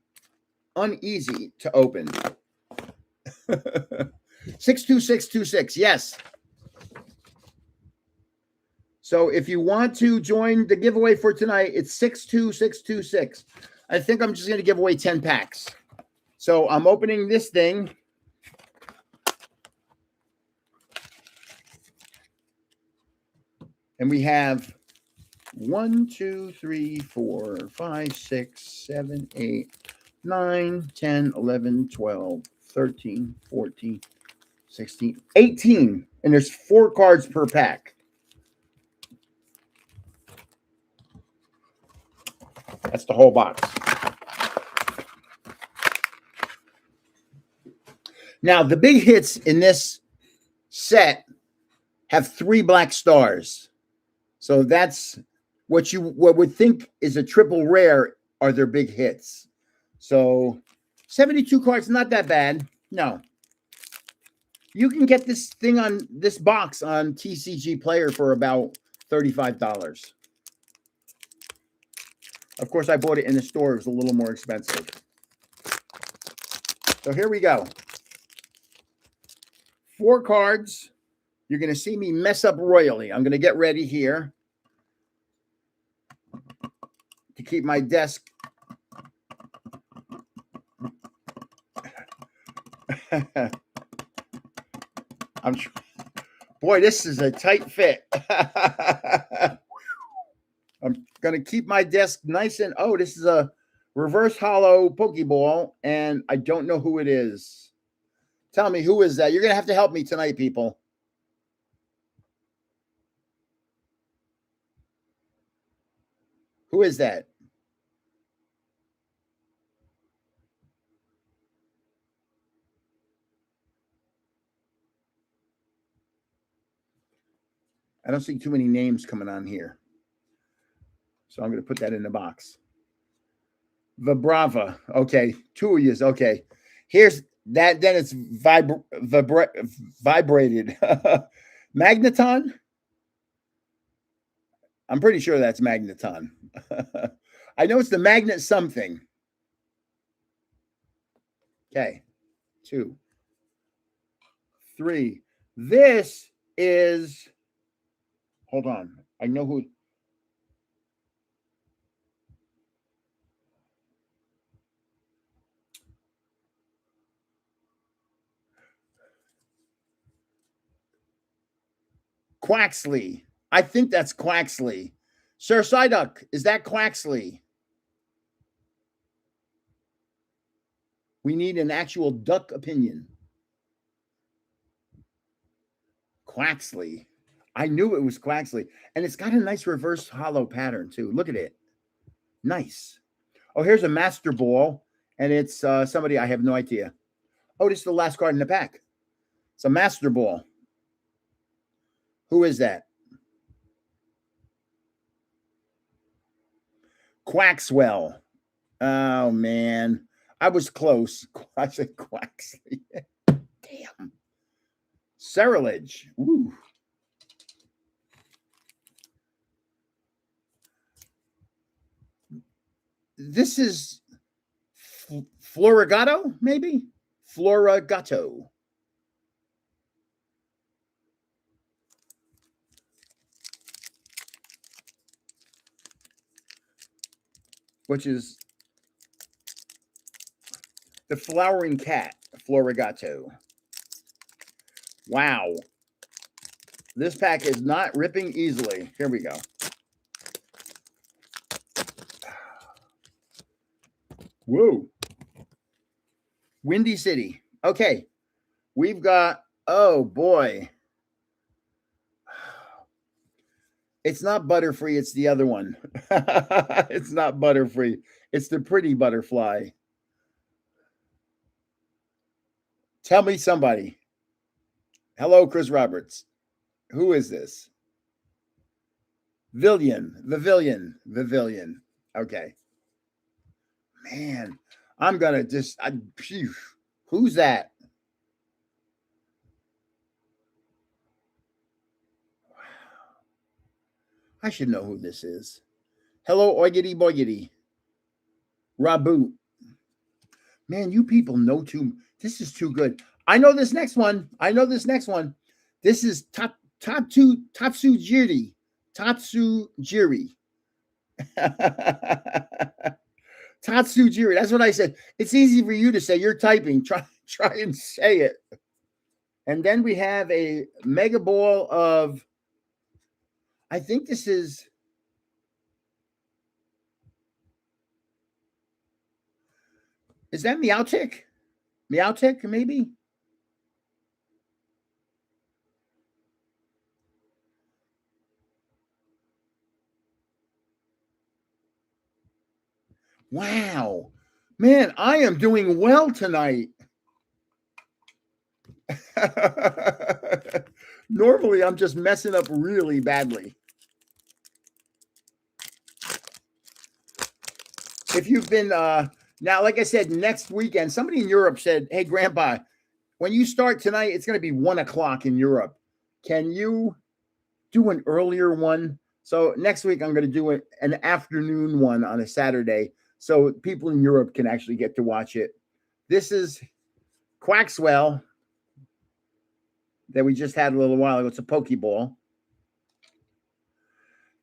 uneasy to open. 62626. Yes. So if you want to join the giveaway for tonight, it's 62626. I think I'm just going to give away 10 packs. So I'm opening this thing. And we have 1, 2, 3, 4, 5, 6, 7, 8, 9, 10, 11, 12, 13, 14, 16, 18. And there's 4 cards per pack. That's the whole box. Now, the big hits in this set have 3 black stars. So that's what would think is a triple rare are their big hits. So 72 cards, not that bad. No. You can get this thing on this box on TCG Player for about $35. Of course, I bought it in the store. It was a little more expensive. So here we go. 4 cards. You're going to see me mess up royally. I'm going to get ready here to keep my desk. Boy, this is a tight fit. I'm going to keep my desk nice and, oh, this is a reverse hollow Pokeball, and I don't know who it is. Tell me, who is that? You're going to have to help me tonight, people. Who is that? I don't see too many names coming on here. So I'm going to put that in the box. Vibrava. Okay. 2 of yous. Okay. Here's that. Then it's vibrated. Magneton. I'm pretty sure that's Magneton. I know it's the magnet something. Okay. 2, 3. This is, hold on. I know who. Quaxley. I think that's Quaxley. Sir Psyduck, is that Quaxley? We need an actual duck opinion. Quaxley. I knew it was Quaxley. And it's got a nice reverse hollow pattern, too. Look at it. Nice. Oh, here's a Master Ball. And it's somebody, I have no idea. Oh, this is the last card in the pack. It's a Master Ball. Who is that? Quaxwell. Oh, man. I was close. I said Quaxley. Damn. Ceruledge. Ooh. This is Florigato, maybe? Florigato. Which is the flowering cat, Florigato. Wow. This pack is not ripping easily. Here we go. Whoa. Windy City. Okay. We've got, oh boy. It's not Butterfree. It's the other one. It's not Butterfree. It's the pretty butterfly. Tell me somebody. Hello, Chris Roberts. Who is this? Vivillon. Okay. Man, I'm going to who's that? I should know who this is. Hello, Oigity Boigity. Raboot. Man, you people know too. This is too good. I know this next one. This is Tatsujiri. Tatsujiri. Tatsujiri. That's what I said. It's easy for you to say. You're typing. Try and say it. And then we have a Mega Ball of I think this is that Meowtic? Meowtic, maybe? Wow. Man, I am doing well tonight. Normally, I'm just messing up really badly. If you've been now, like I said, next weekend, somebody in Europe said, "Hey, Grandpa, when you start tonight, it's going to be 1:00 in Europe. Can you do an earlier one?" So next week, I'm going to do an afternoon one on a Saturday, so people in Europe can actually get to watch it. This is Quaxwell that we just had a little while ago. It's a Pokeball.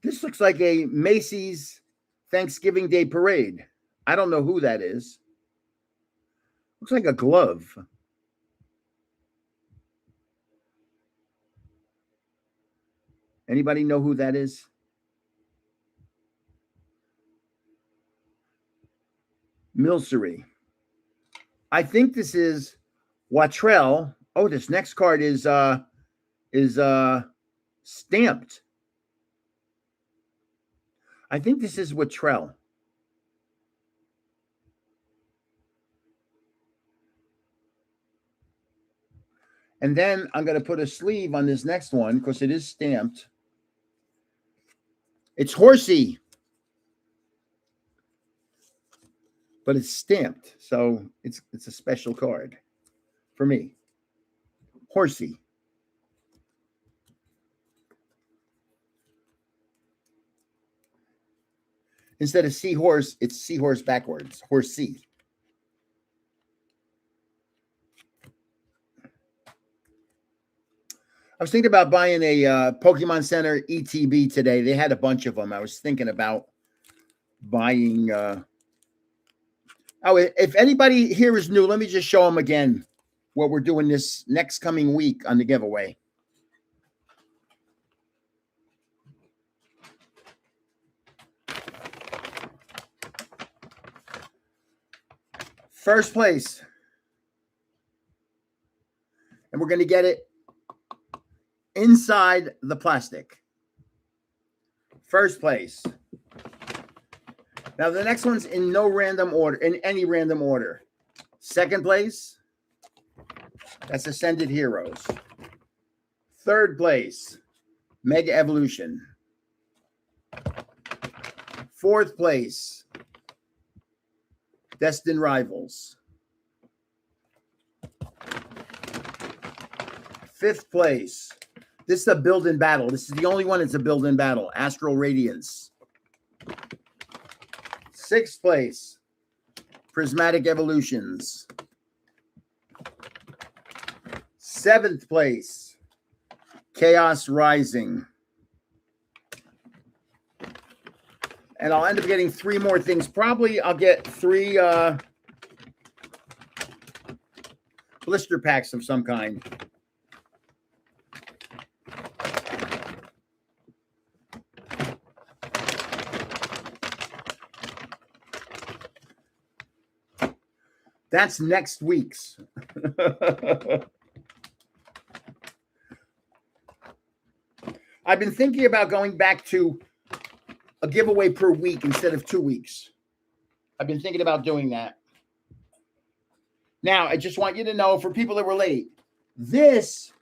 This looks like a Macy's Thanksgiving Day Parade. I don't know who that is. Looks like a glove. Anybody know who that is? Milcery. I think this is Watrell. Oh, this next card is stamped. I think this is Watrell. And then I'm going to put a sleeve on this next one because it is stamped. It's Horsey, but it's stamped, so it's a special card for me. Horsey. Instead of seahorse, it's seahorse backwards. Horsey. I was thinking about buying a Pokemon Center ETB today. They had a bunch of them. I was thinking about buying. If anybody here is new, let me just show them again what we're doing this next coming week on the giveaway. First place. And we're going to get it inside the plastic. First place. Now, the next one's in no random order, in any random order. Second place, that's Ascended Heroes. Third place, Mega Evolution. Fourth place, Destined Rivals. Fifth place, this is a build in battle. This is the only one that's a build in battle, Astral Radiance. Sixth place, Prismatic Evolutions. Seventh place, Chaos Rising. And I'll end up getting 3 more things. Probably I'll get 3 blister packs of some kind. That's next week's. I've been thinking about going back to a giveaway per week instead of 2 weeks. I've been thinking about doing that. Now, I just want you to know, for people that were late, this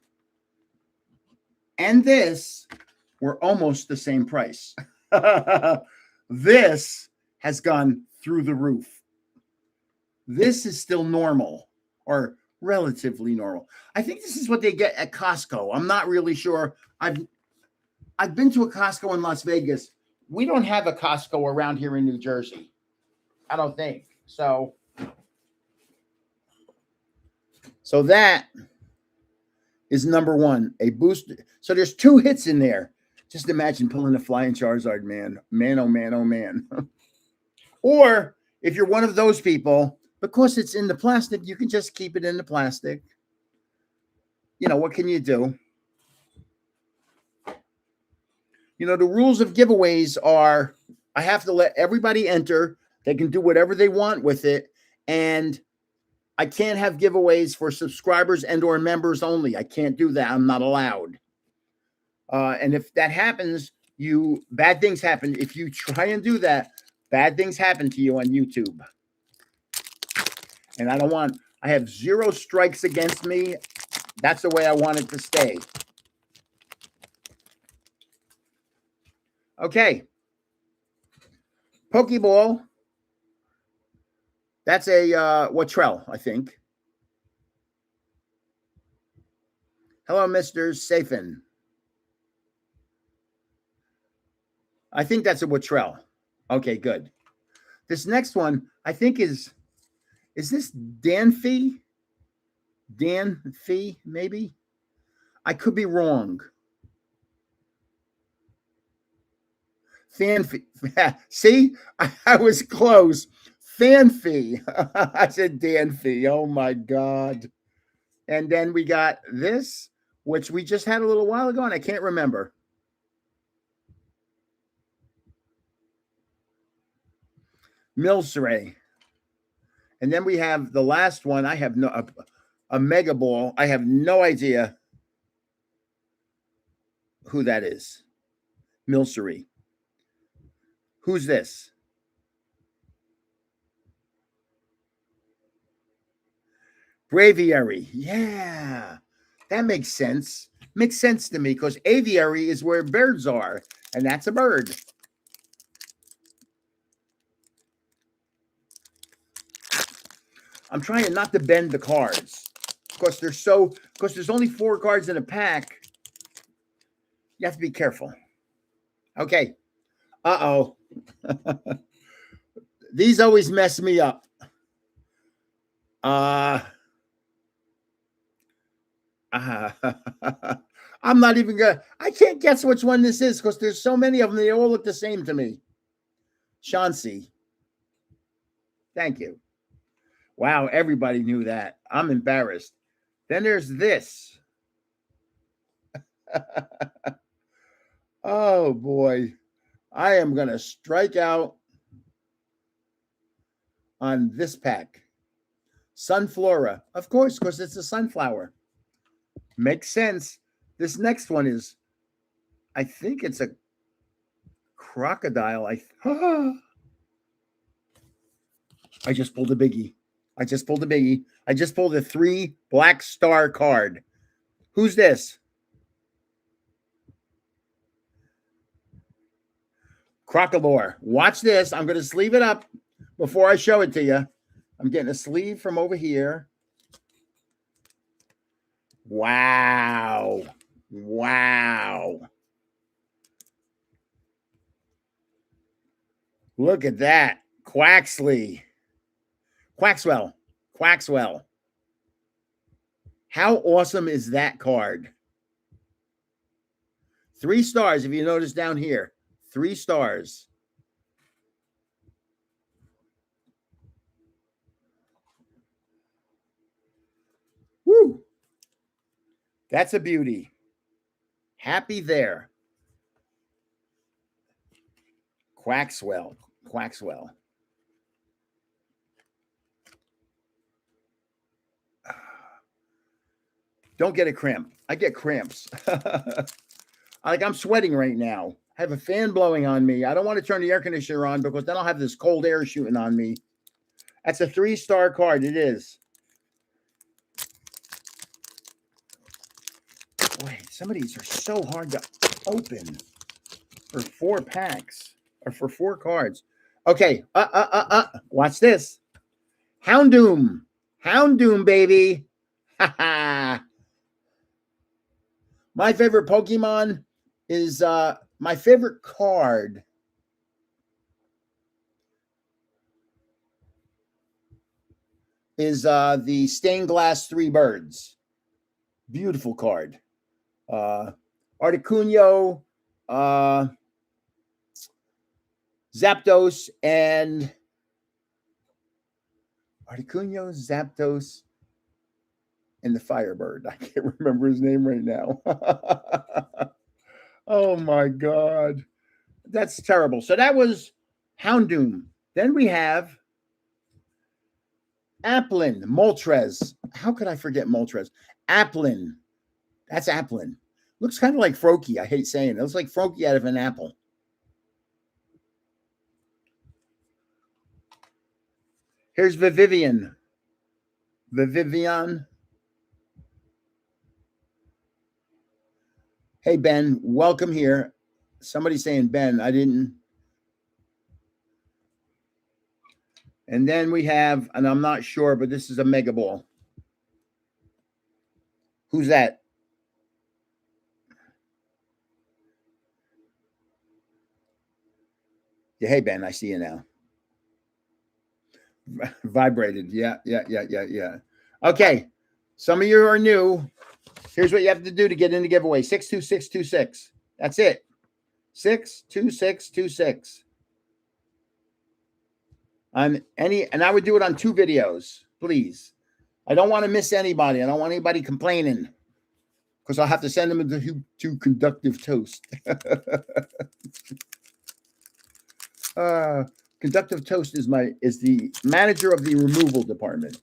and this were almost the same price. This has gone through the roof. This is still normal, or relatively normal. I think this is what they get at Costco. I'm not really sure. I've been to a Costco in Las Vegas. We don't have a Costco around here in New Jersey. I don't think. So that is number 1, a booster. So there's 2 hits in there. Just imagine pulling a Flying Charizard, man. Man, oh man, oh man. Or if you're one of those people, because it's in the plastic, you can just keep it in the plastic. You know, what can you do? You know, the rules of giveaways are I have to let everybody enter. They can do whatever they want with it. And I can't have giveaways for subscribers and or members only. I can't do that. I'm not allowed. And if that happens, bad things happen. If you try and do that, bad things happen to you on YouTube. And I have 0 strikes against me. That's the way I want it to stay. Okay. Pokeball. That's a Watrell, I think. Hello, Mr. Safin. I think that's a Watrell. Okay, good. This next one, I think is this Danfee? Danfee, maybe? I could be wrong. Fanfee. See, I was close. Fanfee. I said Danfee. Oh my God. And then we got this, which we just had a little while ago, and I can't remember. Milceray. And then we have the last one. I have a Mega Ball. I have no idea who that is. Milcery. Who's this? Braviary. Yeah, that makes sense. Makes sense to me because aviary is where birds are, and that's a bird. I'm trying not to bend the cards because there's only 4 cards in a pack. You have to be careful. Okay. Uh-oh. These always mess me up. I'm not even I can't guess which one this is because there's so many of them. They all look the same to me. Chauncey. Thank you. Wow, everybody knew that. I'm embarrassed. Then there's this. Oh, boy. I am going to strike out on this pack. Sunflora. Of course, because it's a sunflower. Makes sense. This next one is, I think it's a crocodile. I just pulled a biggie. I just pulled a 3 black star card. Who's this? Crocodile. Watch this. I'm going to sleeve it up before I show it to you. I'm getting a sleeve from over here. Wow. Wow. Look at that. Quaxwell. How awesome is that card? 3 stars, if you notice down here. 3 stars. Woo! That's a beauty. Happy there. Quaxwell. Don't get a cramp. I get cramps. I'm sweating right now. I have a fan blowing on me. I don't want to turn the air conditioner on because then I'll have this cold air shooting on me. That's a 3-star card. It is. Boy, some of these are so hard to open for 4 packs or for 4 cards. Okay. Watch this. Houndoom, baby. Ha ha. My favorite Pokemon is my favorite card is the Stained Glass 3 Birds. Beautiful card. Articuno, Zapdos, and and the Firebird. I can't remember his name right now. Oh my God. That's terrible. So that was Houndoom. Then we have Applin, Moltres. How could I forget Moltres? Applin. That's Applin. Looks kind of like Froakie. I hate saying it. It looks like Froakie out of an apple. Here's Vivian. Vivian. Hey, Ben, welcome here. Somebody saying Ben. I didn't. And then we have, and I'm not sure, but this is a Mega Ball. Who's that? Yeah, hey, Ben, I see you now. Vibrated. Yeah. Okay. Some of you are new. Here's what you have to do to get in the giveaway. 62626. That's it. 62626. And I would do it on 2 videos, please. I don't want to miss anybody. I don't want anybody complaining because I'll have to send them to Conductive Toast. Conductive Toast is the manager of the removal department.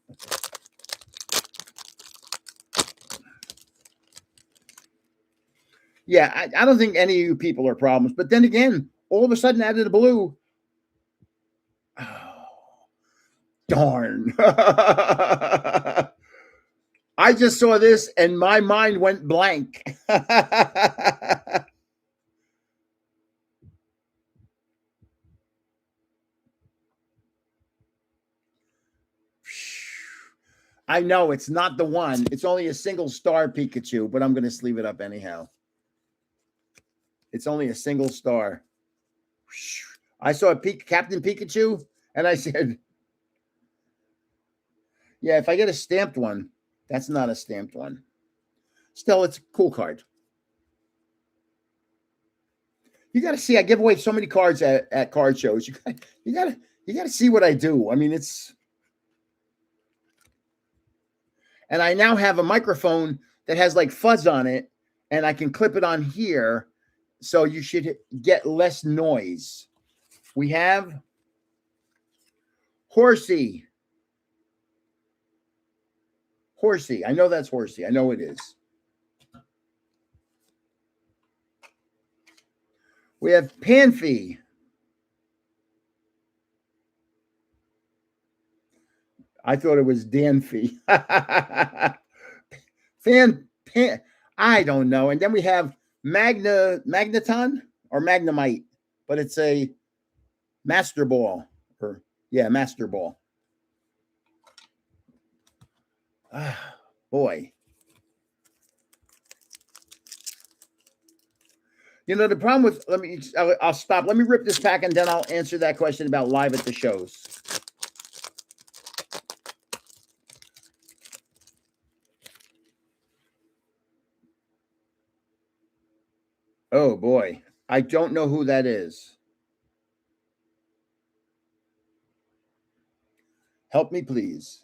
Yeah, I don't think any of you people are problems. But then again, all of a sudden, out of the blue, oh, darn. I just saw this and my mind went blank. I know it's not the one. It's only a single star Pikachu, but I'm going to sleeve it up anyhow. It's only a single star. I saw Captain Pikachu, and I said, yeah, if I get a stamped one, that's not a stamped one. Still, it's a cool card. You got to see, I give away so many cards at card shows. You got to see what I do. I mean, it's... And I now have a microphone that has like fuzz on it, and I can clip it on here, so you should get less noise. We have Horsey. Horsey. I know that's Horsey. I know it is. We have Panfy. I thought it was Danfy. I don't know. And then we have Magneton or Magnemite, but it's a Master Ball. Master Ball. Boy. You know, the problem with, I'll stop. Let me rip this pack and then I'll answer that question about live at the shows. Oh, boy. I don't know who that is. Help me, please.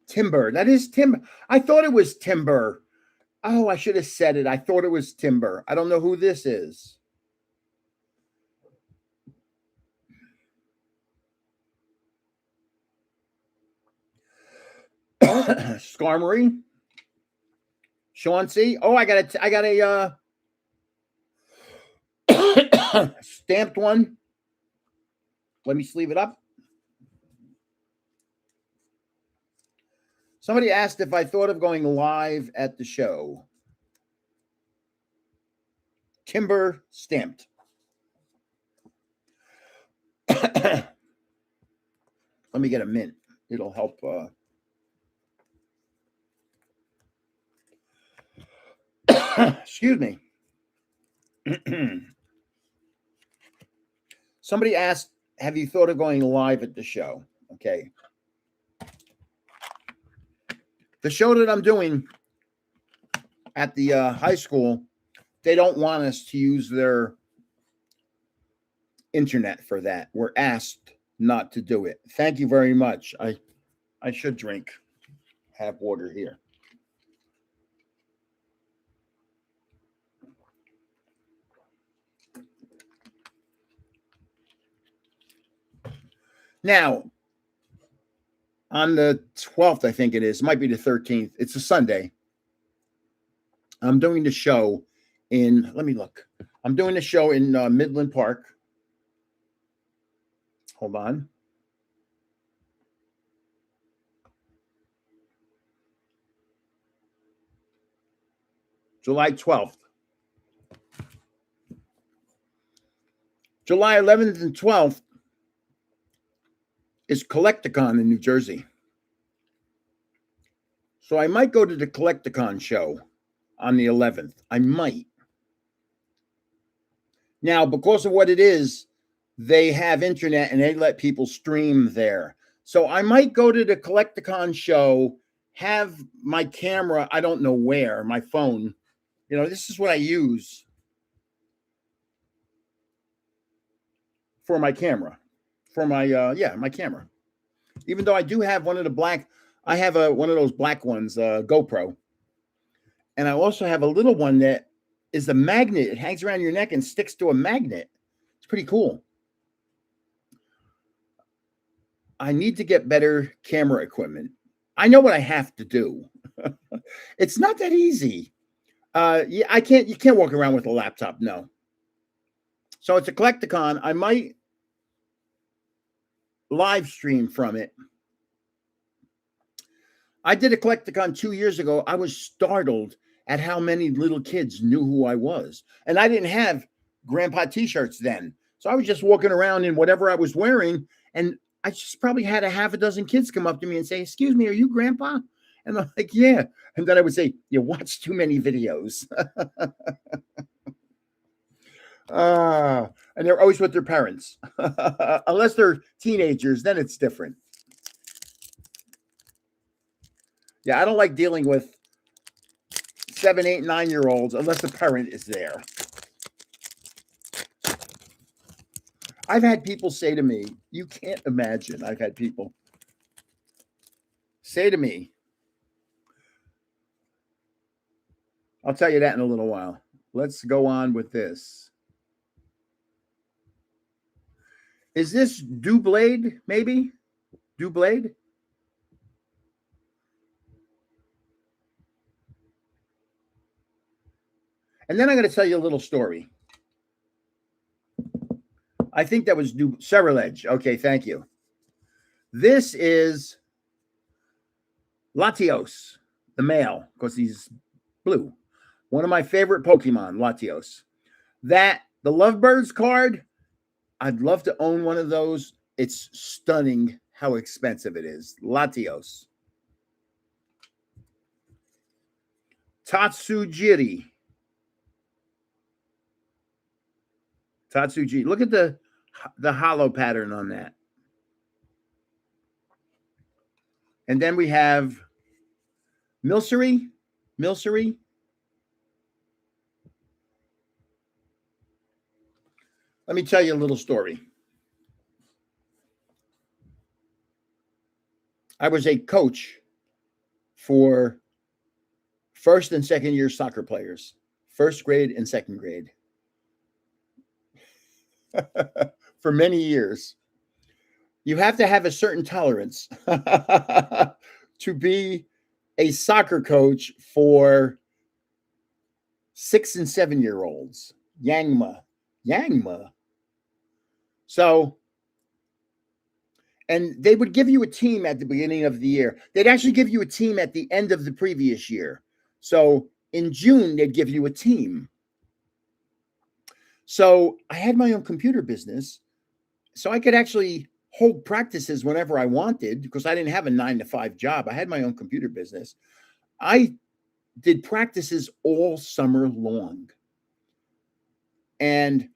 Timber. That is Timber. I thought it was Timber. Oh, I should have said it. I thought it was Timber. I don't know who this is. Skarmory. Chauncey. Oh, I got a stamped one. Let me sleeve it up. Somebody asked if I thought of going live at the show. Timber stamped. Let me get a mint. It'll help. Excuse me. Somebody asked, have you thought of going live at the show? Okay. The show that I'm doing at the high school, they don't want us to use their internet for that. We're asked not to do it. Thank you very much. I should drink. Have water here. Now, on the 12th, I think it is, might be the 13th. It's a Sunday. I'm doing the show let me look. I'm doing the show in Midland Park. Hold on. July 12th. July 11th and 12th is Collecticon in New Jersey. So I might go to the Collecticon show on the 11th. I might. Now, because of what it is, they have internet and they let people stream there. So I might go to the Collecticon show, have my camera, I don't know where, my phone. You know, this is what I use for my camera, for my, my camera. Even though I do have one of the black, I have one of those black ones, GoPro. And I also have a little one that is a magnet. It hangs around your neck and sticks to a magnet. It's pretty cool. I need to get better camera equipment. I know what I have to do. It's not that easy. You can't walk around with a laptop. No. So it's a Collecticon. I might live stream from it. I did a Collecticon 2 years ago. I was startled at how many little kids knew who I was. And I didn't have grandpa t-shirts then. So I was just walking around in whatever I was wearing. And I just probably had a half a dozen kids come up to me and say, "Excuse me, are you grandpa?" And I'm like, "Yeah." And then I would say, "You watch too many videos." And they're always with their parents. Unless they're teenagers, then it's different. Yeah, I don't like dealing with 7, 8, 9-year-olds unless the parent is there. I've had people say to me, you can't imagine. I've had people say to me, I'll tell you that in a little while. Let's go on with this. Is this Dublade, maybe? Dublade? And then I'm going to tell you a little story. I think that was Cerulege. Okay, thank you. This is Latios, the male, because he's blue. One of my favorite Pokemon, Latios. The Lovebirds card, I'd love to own one of those. It's stunning how expensive it is. Latios. Tatsujiri. Tatsujiri. Look at the hollow pattern on that. And then we have Milcery. Milcery. Let me tell you a little story. I was a coach for first and second year soccer players, first grade and second grade, for many years. You have to have a certain tolerance to be a soccer coach for 6 and 7-year-olds. Yangma. So, and they would give you a team at the beginning of the year. They'd actually give you a team at the end of the previous year. So in June, they'd give you a team. So I had my own computer business. So I could actually hold practices whenever I wanted because I didn't have a 9-to-5 job. I had my own computer business. I did practices all summer long. And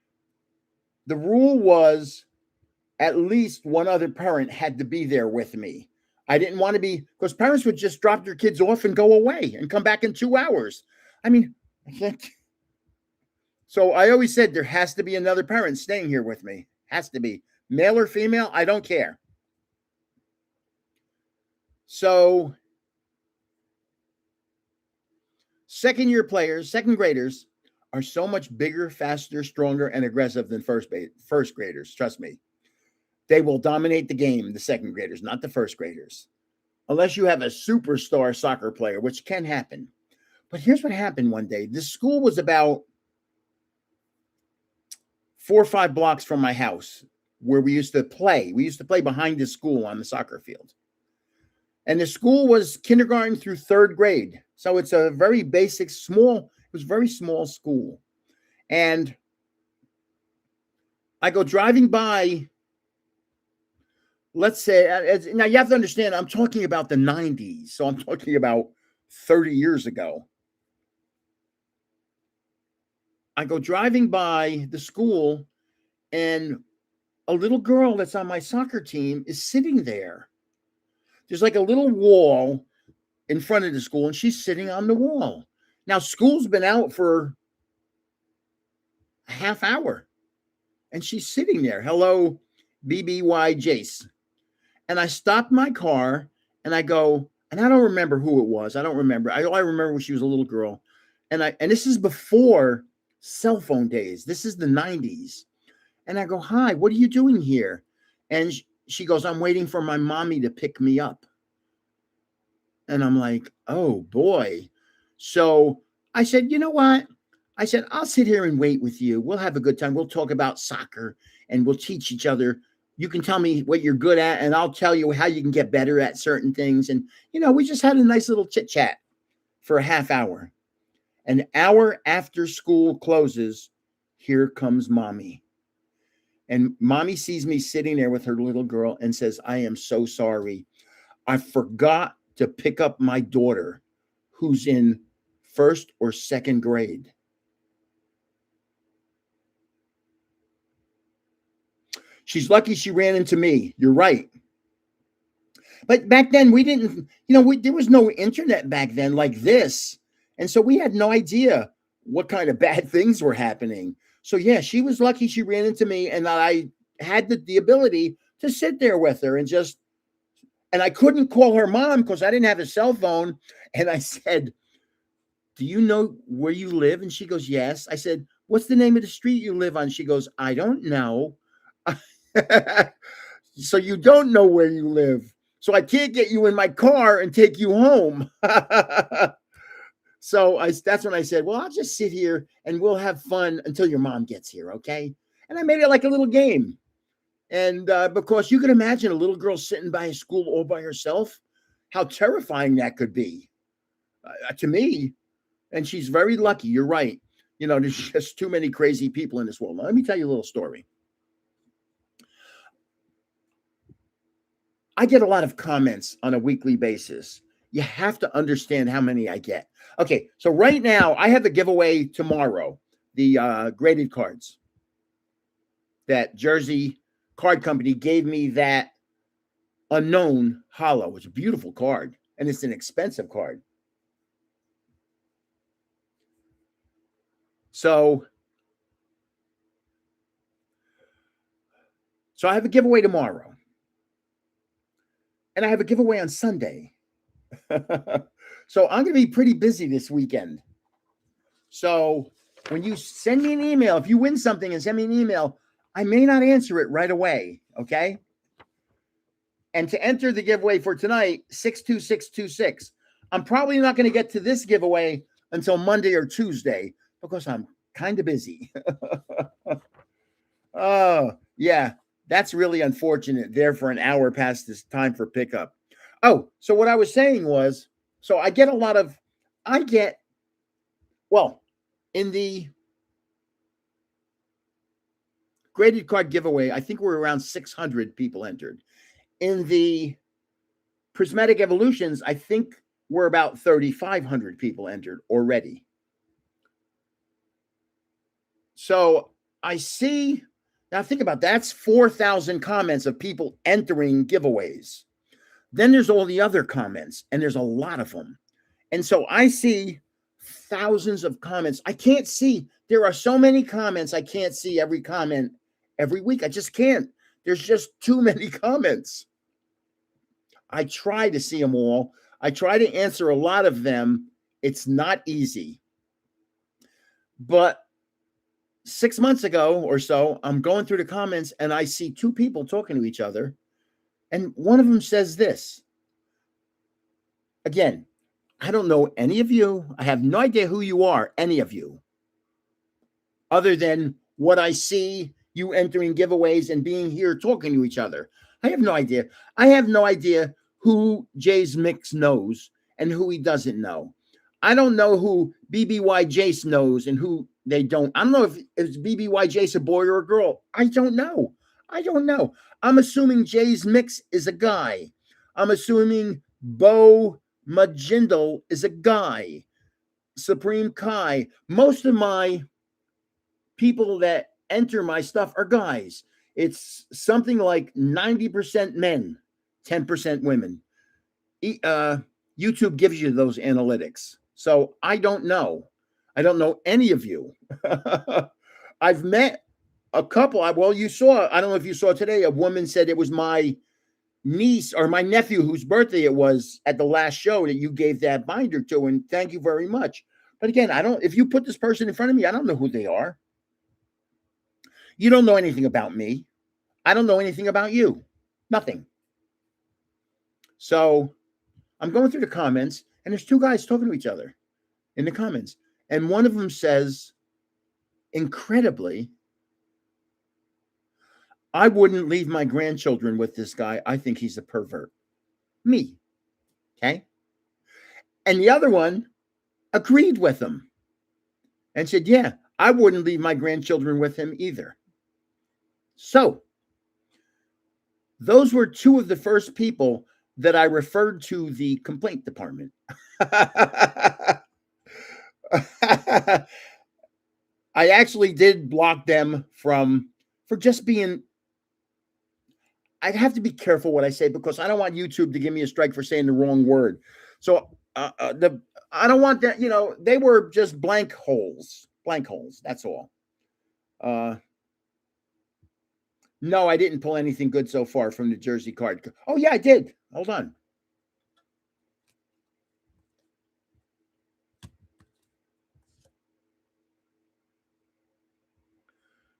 the rule was at least one other parent had to be there with me. I didn't want to be, because parents would just drop their kids off and go away and come back in 2 hours. I mean, I can't. So I always said there has to be another parent staying here with me. Has to be. Male or female, I don't care. So second graders are so much bigger, faster, stronger, and aggressive than first graders. Trust me. They will dominate the game, the second graders, not the first graders, unless you have a superstar soccer player, which can happen. But here's what happened one day. This school was about 4 or 5 blocks from my house where we used to play. We used to play behind the school on the soccer field. And the school was kindergarten through 3rd grade. So it's a very basic, it was a very small school. And I go driving by, let's say, now you have to understand, I'm talking about the 90s. So I'm talking about 30 years ago. I go driving by the school, and a little girl that's on my soccer team is sitting there. There's like a little wall in front of the school, and she's sitting on the wall. Now, school's been out for a half hour, and she's sitting there. Hello, BBY Jace. And I stopped my car, and I go, and I don't remember who it was. I don't remember. All I remember was she was a little girl. And this is before cell phone days. This is the 90s. And I go, hi, what are you doing here? And she goes, I'm waiting for my mommy to pick me up. And I'm like, oh boy. So I said, you know what? I said, I'll sit here and wait with you. We'll have a good time. We'll talk about soccer and we'll teach each other. You can tell me what you're good at, and I'll tell you how you can get better at certain things. And, we just had a nice little chit chat for a half hour. An hour after school closes, here comes mommy. And mommy sees me sitting there with her little girl and says, I am so sorry. I forgot to pick up my daughter who's in 1st or 2nd grade. She's lucky she ran into me. You're right. But back then we didn't, there was no internet back then like this. And so we had no idea what kind of bad things were happening. So yeah, she was lucky she ran into me, and I had the ability to sit there with her and I couldn't call her mom because I didn't have a cell phone. And I said, do you know where you live? And she goes, yes. I said, what's the name of the street you live on? She goes, I don't know. So you don't know where you live. So I can't get you in my car and take you home. So that's when I said, well, I'll just sit here and we'll have fun until your mom gets here, okay? And I made it like a little game. And because you can imagine a little girl sitting by a school all by herself, how terrifying that could be to me. And she's very lucky. You're right. There's just too many crazy people in this world. Now, let me tell you a little story. I get a lot of comments on a weekly basis. You have to understand how many I get. Okay, so right now I have a giveaway tomorrow, the graded cards that Jersey Card Company gave me, that unknown hollow. It's a beautiful card, and it's an expensive card. So I have a giveaway tomorrow, and I have a giveaway on Sunday. So I'm going to be pretty busy this weekend. So when you send me an email, if you win something and send me an email, I may not answer it right away. Okay. And to enter the giveaway for tonight, 62626. I'm probably not going to get to this giveaway until Monday or Tuesday because I'm kind of busy. Oh, yeah. That's really unfortunate there for an hour past this time for pickup. Oh, so what I was saying was, so in the graded card giveaway, I think we're around 600 people entered. In the Prismatic Evolutions, I think we're about 3,500 people entered already. So I see, now think about that. That's 4,000 comments of people entering giveaways. Then there's all the other comments, and there's a lot of them. And so I see thousands of comments. I can't see. There are so many comments. I can't see every comment every week. I just can't. There's just too many comments. I try to see them all. I try to answer a lot of them. It's not easy. But 6 months ago or so, I'm going through the comments and I see two people talking to each other. And one of them says this. Again, I don't know any of you. I have no idea who you are, any of you, other than what I see you entering giveaways and being here talking to each other. I have no idea. I have no idea who Jay's Mix knows and who he doesn't know. I don't know who BBY Jace knows and who they don't. I don't know if it's BBY Jace a boy or a girl. I don't know. I don't know. I'm assuming Jay's Mix is a guy. I'm assuming Bo Majindal is a guy. Supreme Kai. Most of my people that enter my stuff are guys. It's something like 90% men, 10% women. YouTube gives you those analytics. So I don't know. I don't know any of you. I've met a couple. Well, you saw, I don't know if you saw today, a woman said it was my niece or my nephew whose birthday it was at the last show that you gave that binder to. And thank you very much. But again, if you put this person in front of me, I don't know who they are. You don't know anything about me. I don't know anything about you. Nothing. So I'm going through the comments, and there's two guys talking to each other in the comments. And one of them says, incredibly, I wouldn't leave my grandchildren with this guy. I think he's a pervert. Me. Okay? And the other one agreed with him and said, yeah, I wouldn't leave my grandchildren with him either. So those were two of the first people that I referred to the complaint department. I actually did block them for just being, I'd have to be careful what I say because I don't want YouTube to give me a strike for saying the wrong word. So I don't want that, they were just blank holes. That's all. No, I didn't pull anything good so far from the Jersey card. Oh, yeah, I did. Hold on.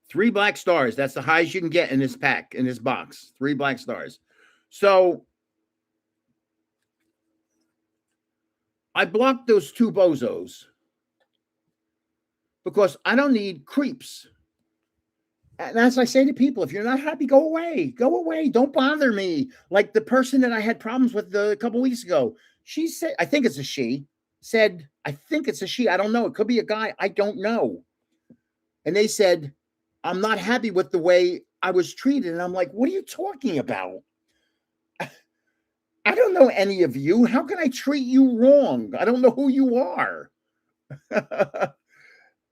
Three black stars. That's the highest you can get in this pack, in this box. 3 black stars. So I blocked those two bozos because I don't need creeps. And as I say to people, if you're not happy, go away. Go away. Don't bother me. Like the person that I had problems with a couple weeks ago, she said, I think it's a she, said, I think it's a she. I don't know. It could be a guy. I don't know. And they said, I'm not happy with the way I was treated. And I'm like, what are you talking about? I don't know any of you. How can I treat you wrong? I don't know who you are.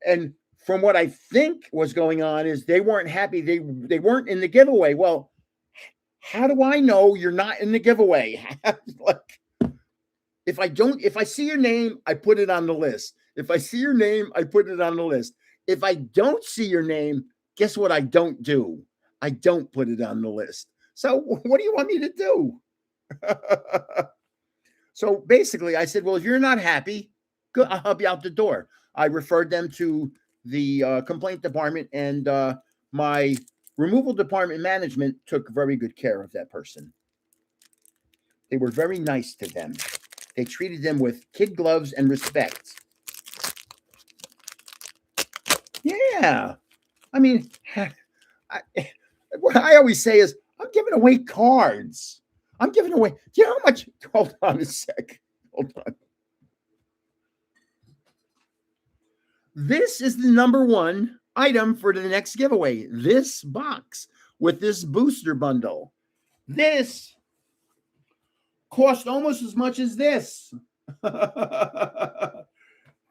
And from what I think was going on is they weren't happy. They weren't in the giveaway. Well, how do I know you're not in the giveaway? Like, if I see your name, I put it on the list. If I see your name, I put it on the list. If I don't see your name, guess what I don't do? I don't put it on the list. So what do you want me to do? So basically I said, well, if you're not happy, good, I'll help you out the door. I referred them to the complaint department, and my removal department management took very good care of that person. They were very nice to them. They treated them with kid gloves and respect. Yeah. I mean, what I always say is, I'm giving away cards. I'm giving away, do you know how much? Hold on a sec. Hold on. This is the number one item for the next giveaway. This box with this booster bundle. This cost almost as much as this.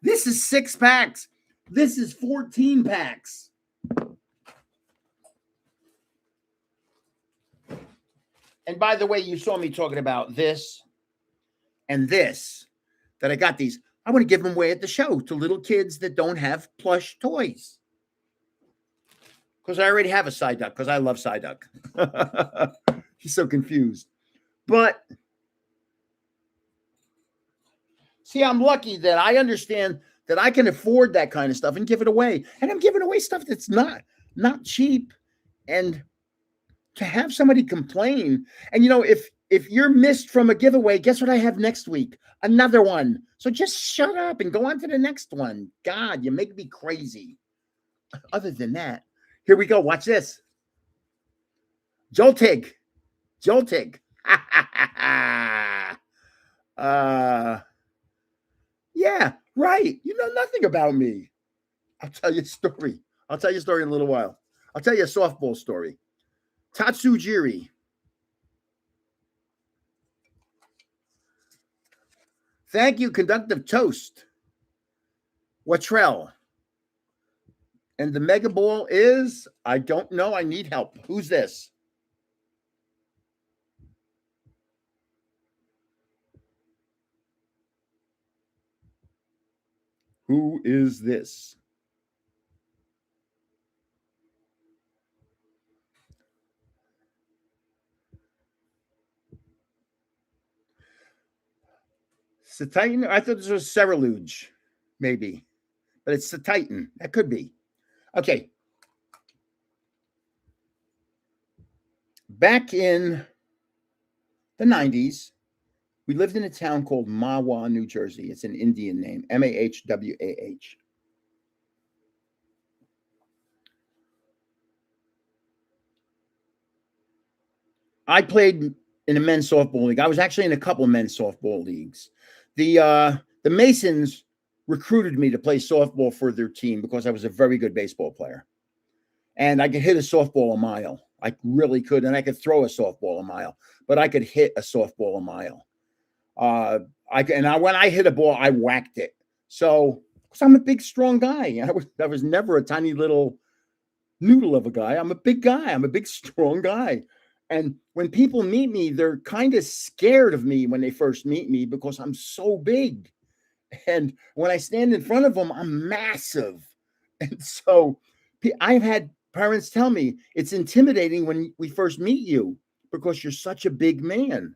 This is 6 packs. This is 14 packs. And by the way, you saw me talking about this and this, that I got these. I want to give them away at the show to little kids that don't have plush toys. Because I already have a Psyduck, because I love Psyduck. He's so confused. But, see, I'm lucky that I understand that I can afford that kind of stuff and give it away. And I'm giving away stuff that's not cheap. And to have somebody complain, and if you're missed from a giveaway, guess what I have next week? Another one. So just shut up and go on to the next one. God, you make me crazy. Other than that, here we go. Watch this. Joltig. Yeah, right. You know nothing about me. I'll tell you a story. I'll tell you a story in a little while. I'll tell you a softball story. Tatsujiri. Thank you, Conductive Toast. Watrell. And the mega ball is, I don't know. I need help. Who's this? Who is this? Titan? I thought this was Cereluge, maybe. But it's the Titan. That could be. Okay. Back in the 90s, we lived in a town called Mahwah, New Jersey. It's an Indian name, Mahwah. I played in a men's softball league. I was actually in a couple of men's softball leagues. The Masons recruited me to play softball for their team because I was a very good baseball player. And I could hit a softball a mile. I really could. And I could throw a softball a mile, but I could hit a softball a mile. When I hit a ball, I whacked it. So, because I'm a big, strong guy. I was never a tiny little noodle of a guy. I'm a big guy. I'm a big, strong guy. And when people meet me, they're kind of scared of me when they first meet me because I'm so big. And when I stand in front of them, I'm massive. And so I've had parents tell me it's intimidating when we first meet you because you're such a big man.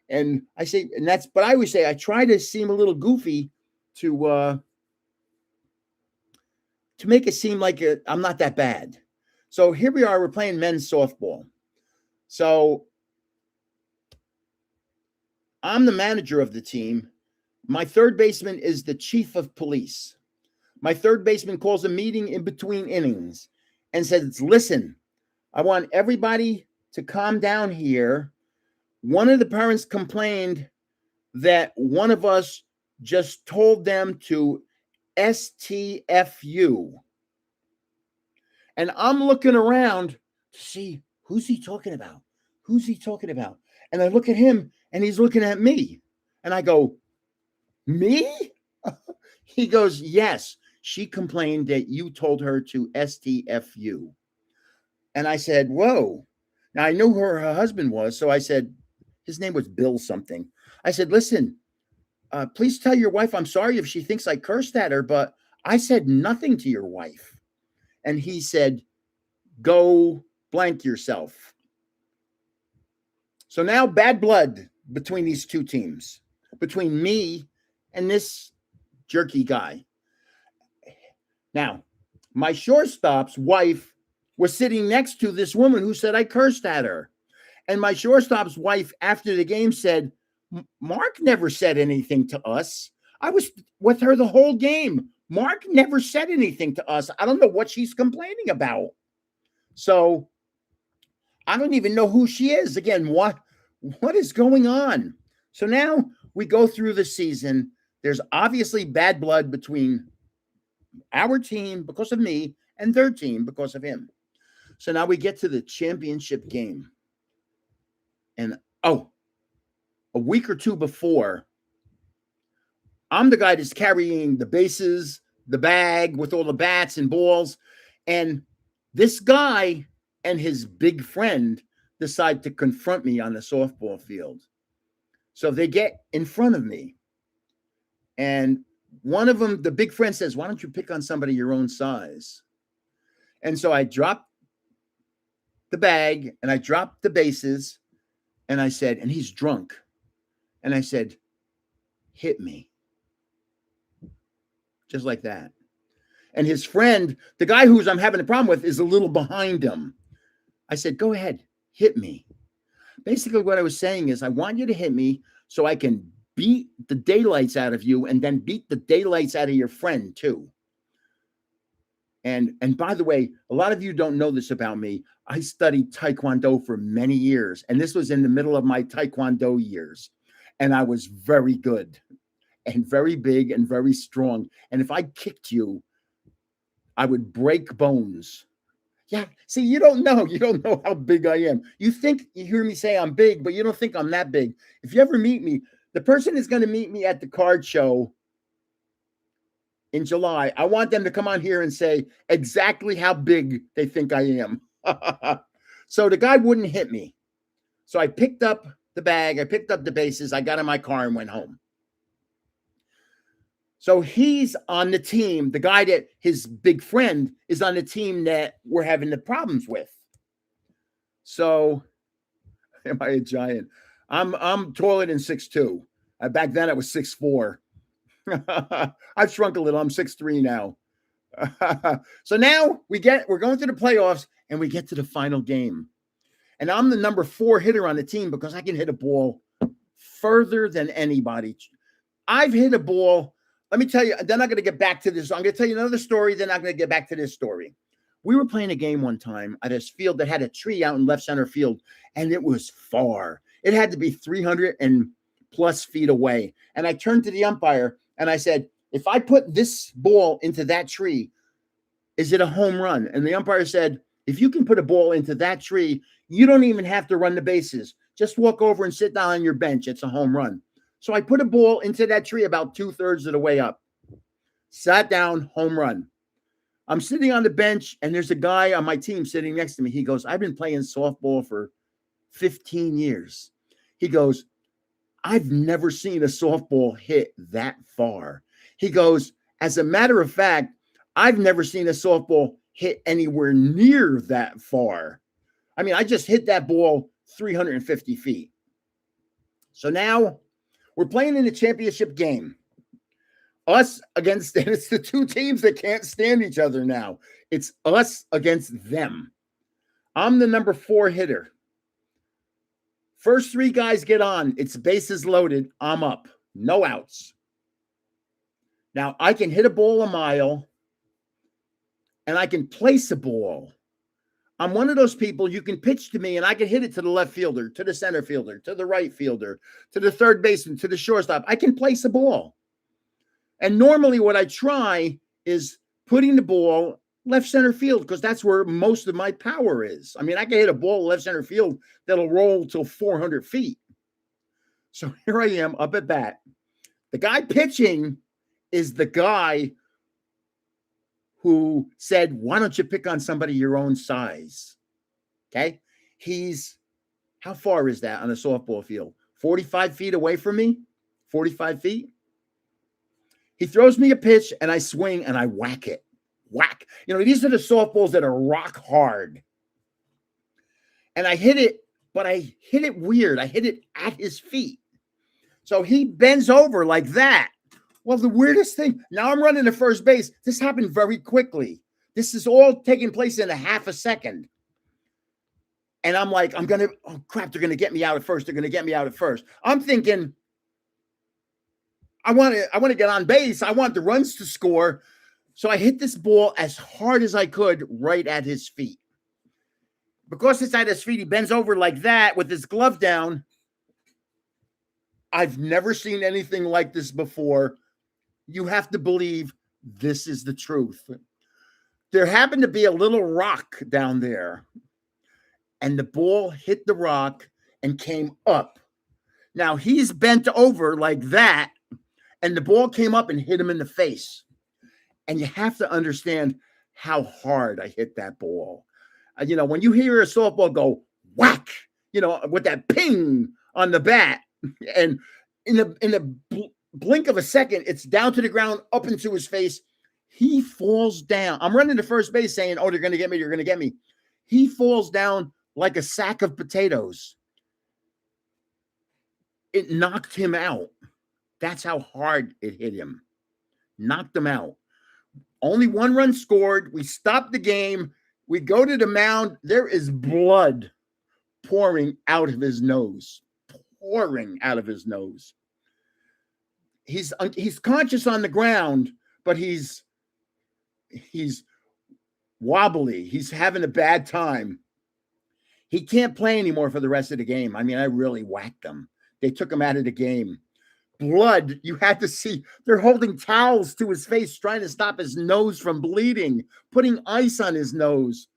And I say, but I always say, I try to seem a little goofy to make it seem like I'm not that bad. So here we are, we're playing men's softball. So I'm the manager of the team. My third baseman is the chief of police. My third baseman calls a meeting in between innings and says, listen, I want everybody to calm down here. One of the parents complained that one of us just told them to STFU. And I'm looking around to see who's he talking about? Who's he talking about? And I look at him and he's looking at me. And I go, me? He goes, yes. She complained that you told her to STFU. And I said, whoa. Now I knew who her husband was. So I said, his name was Bill something. I said, listen, please tell your wife I'm sorry if she thinks I cursed at her, but I said nothing to your wife. And he said, go blank yourself. So now bad blood between these two teams, between me and this jerky guy. Now, my shortstop's wife was sitting next to this woman who said I cursed at her. And my shortstop's wife, after the game, said, Mark never said anything to us. I was with her the whole game. Mark never said anything to us. I don't know what she's complaining about. So I don't even know who she is. Again, what is going on? So now we go through the season. There's obviously bad blood between our team because of me and their team because of him. So now we get to the championship game. And a week or two before, I'm the guy that's carrying the bases, the bag with all the bats and balls. And this guy and his big friend decide to confront me on the softball field. So they get in front of me. And one of them, the big friend, says, why don't you pick on somebody your own size? And so I dropped the bag and I dropped the bases. And I said, and he's drunk. And I said, hit me. just like that. And his friend, the guy who's I'm having a problem with, is a little behind him. I said, go ahead, hit me. Basically, what I was saying is, I want you to hit me so I can beat the daylights out of you and then beat the daylights out of your friend too. And by the way, a lot of you don't know this about me. I studied Taekwondo for many years, and this was in the middle of my Taekwondo years. And I was very good and very big and very strong. And if I kicked you, I would break bones. Yeah, see, you don't know how big I am. You think you hear me say I'm big, but you don't think I'm that big. If you ever meet me, the person is going to meet me at the card show in July. I want them to come on here and say exactly how big they think I am. So the guy wouldn't hit me. So I picked up the bag, I picked up the bases, I got in my car and went home. So he's on the team, the guy that his big friend is on the team that we're having the problems with. So am I a giant? I'm taller than 6'2". Back then I was 6'4". I've shrunk a little. I'm 6'3" now. So now we're going to the playoffs and we get to the final game. And I'm the number 4 hitter on the team because I can hit a ball further than anybody. I've hit a ball. Let me tell you, then I'm going to get back to this. I'm going to tell you another story, then I'm going to get back to this story. We were playing a game one time at this field that had a tree out in left center field, and it was far. It had to be 300 and plus feet away. And I turned to the umpire and I said, if I put this ball into that tree, is it a home run? And the umpire said, if you can put a ball into that tree, you don't even have to run the bases. Just walk over and sit down on your bench. It's a home run. So I put a ball into that tree about 2/3 of the way up. Sat down, home run. I'm sitting on the bench, and there's a guy on my team sitting next to me. He goes, I've been playing softball for 15 years. He goes, I've never seen a softball hit that far. He goes, as a matter of fact, I've never seen a softball hit anywhere near that far. I mean, I just hit that ball 350 feet. So now we're playing in the championship game. Us against, and it's the two teams that can't stand each other now. It's us against them. I'm the number 4 hitter. First 3 guys get on. It's bases loaded. I'm up. No outs. Now, I can hit a ball a mile, and I can place a ball. I'm one of those people, you can pitch to me, and I can hit it to the left fielder, to the center fielder, to the right fielder, to the third baseman, to the shortstop. I can place a ball. And normally what I try is putting the ball left center field because that's where most of my power is. I mean, I can hit a ball left center field that'll roll till 400 feet. So here I am up at bat. The guy pitching is the guy who said, why don't you pick on somebody your own size? Okay. How far is that on a softball field? 45 feet away from me? 45 feet? He throws me a pitch and I swing and I whack it. Whack. You know, these are the softballs that are rock hard. And I hit it, but I hit it weird. I hit it at his feet. So he bends over like that. Well, the weirdest thing, now I'm running to first base. This happened very quickly. This is all taking place in a half a second. And I'm like, oh crap, they're going to get me out at first. They're going to get me out at first. I'm thinking, I want to get on base. I want the runs to score. So I hit this ball as hard as I could right at his feet. Because it's at his feet, he bends over like that with his glove down. I've never seen anything like this before. You have to believe this is the truth. There happened to be a little rock down there, and the ball hit the rock and came up. Now he's bent over like that, and the ball came up and hit him in the face. And you have to understand how hard I hit that ball. You know, when you hear a softball go whack, you know, with that ping on the bat, and in the blink of a second, it's down to the ground, up into his face. He falls down. I'm running to first base saying, oh, they're going to get me. You're going to get me. He falls down like a sack of potatoes. It knocked him out. That's how hard it hit him. Knocked him out. Only 1 run scored. We stopped the game. We go to the mound. There is blood pouring out of his nose. Pouring out of his nose. He's conscious on the ground, but he's wobbly. He's having a bad time. He can't play anymore for the rest of the game. I mean, I really whacked him. They took him out of the game. Blood, you had to see. They're holding towels to his face, trying to stop his nose from bleeding, putting ice on his nose.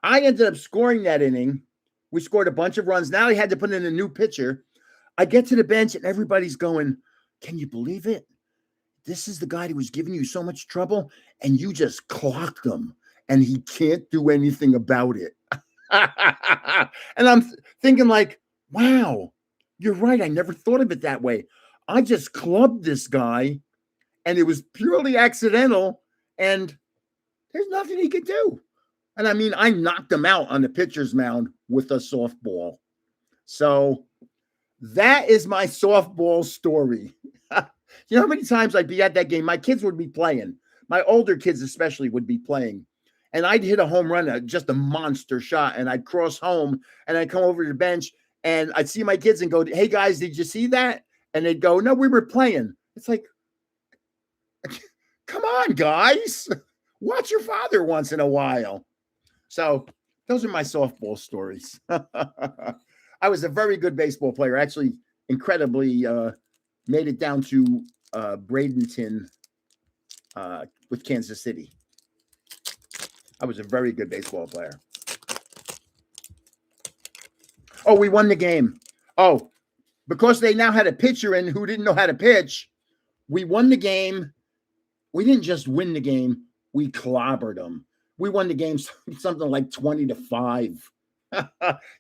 I ended up scoring that inning. We scored a bunch of runs. Now he had to put in a new pitcher. I get to the bench and everybody's going, can you believe it? This is the guy who was giving you so much trouble and you just clocked him and he can't do anything about it. And I'm thinking like, wow, you're right. I never thought of it that way. I just clubbed this guy and it was purely accidental and there's nothing he could do. And I mean, I knocked him out on the pitcher's mound with a softball. So that is my softball story. You know how many times I'd be at that game? My kids would be playing. My older kids especially would be playing. And I'd hit a home run, just a monster shot. And I'd cross home and I'd come over to the bench and I'd see my kids and go, hey, guys, did you see that? And they'd go, no, we were playing. It's like, come on, guys. Watch your father once in a while. So those are my softball stories. I was a very good baseball player. Actually, incredibly made it down to Bradenton with Kansas City. I was a very good baseball player. Oh, we won the game. Oh, because they now had a pitcher in who didn't know how to pitch, we won the game. We didn't just win the game. We clobbered them. We won the game something like 20-5.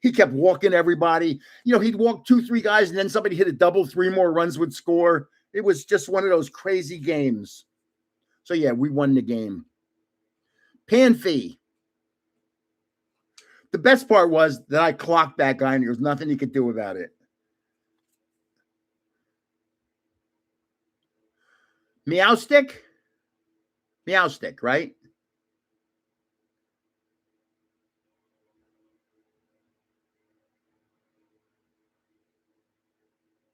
He kept walking everybody. You know, he'd walk 2-3 guys and then somebody hit a double, 3 more runs would score. It was just one of those crazy games. So, yeah, we won the game. Panfee. The best part was that I clocked that guy and there was nothing he could do about it. Meow stick? Meow stick, right?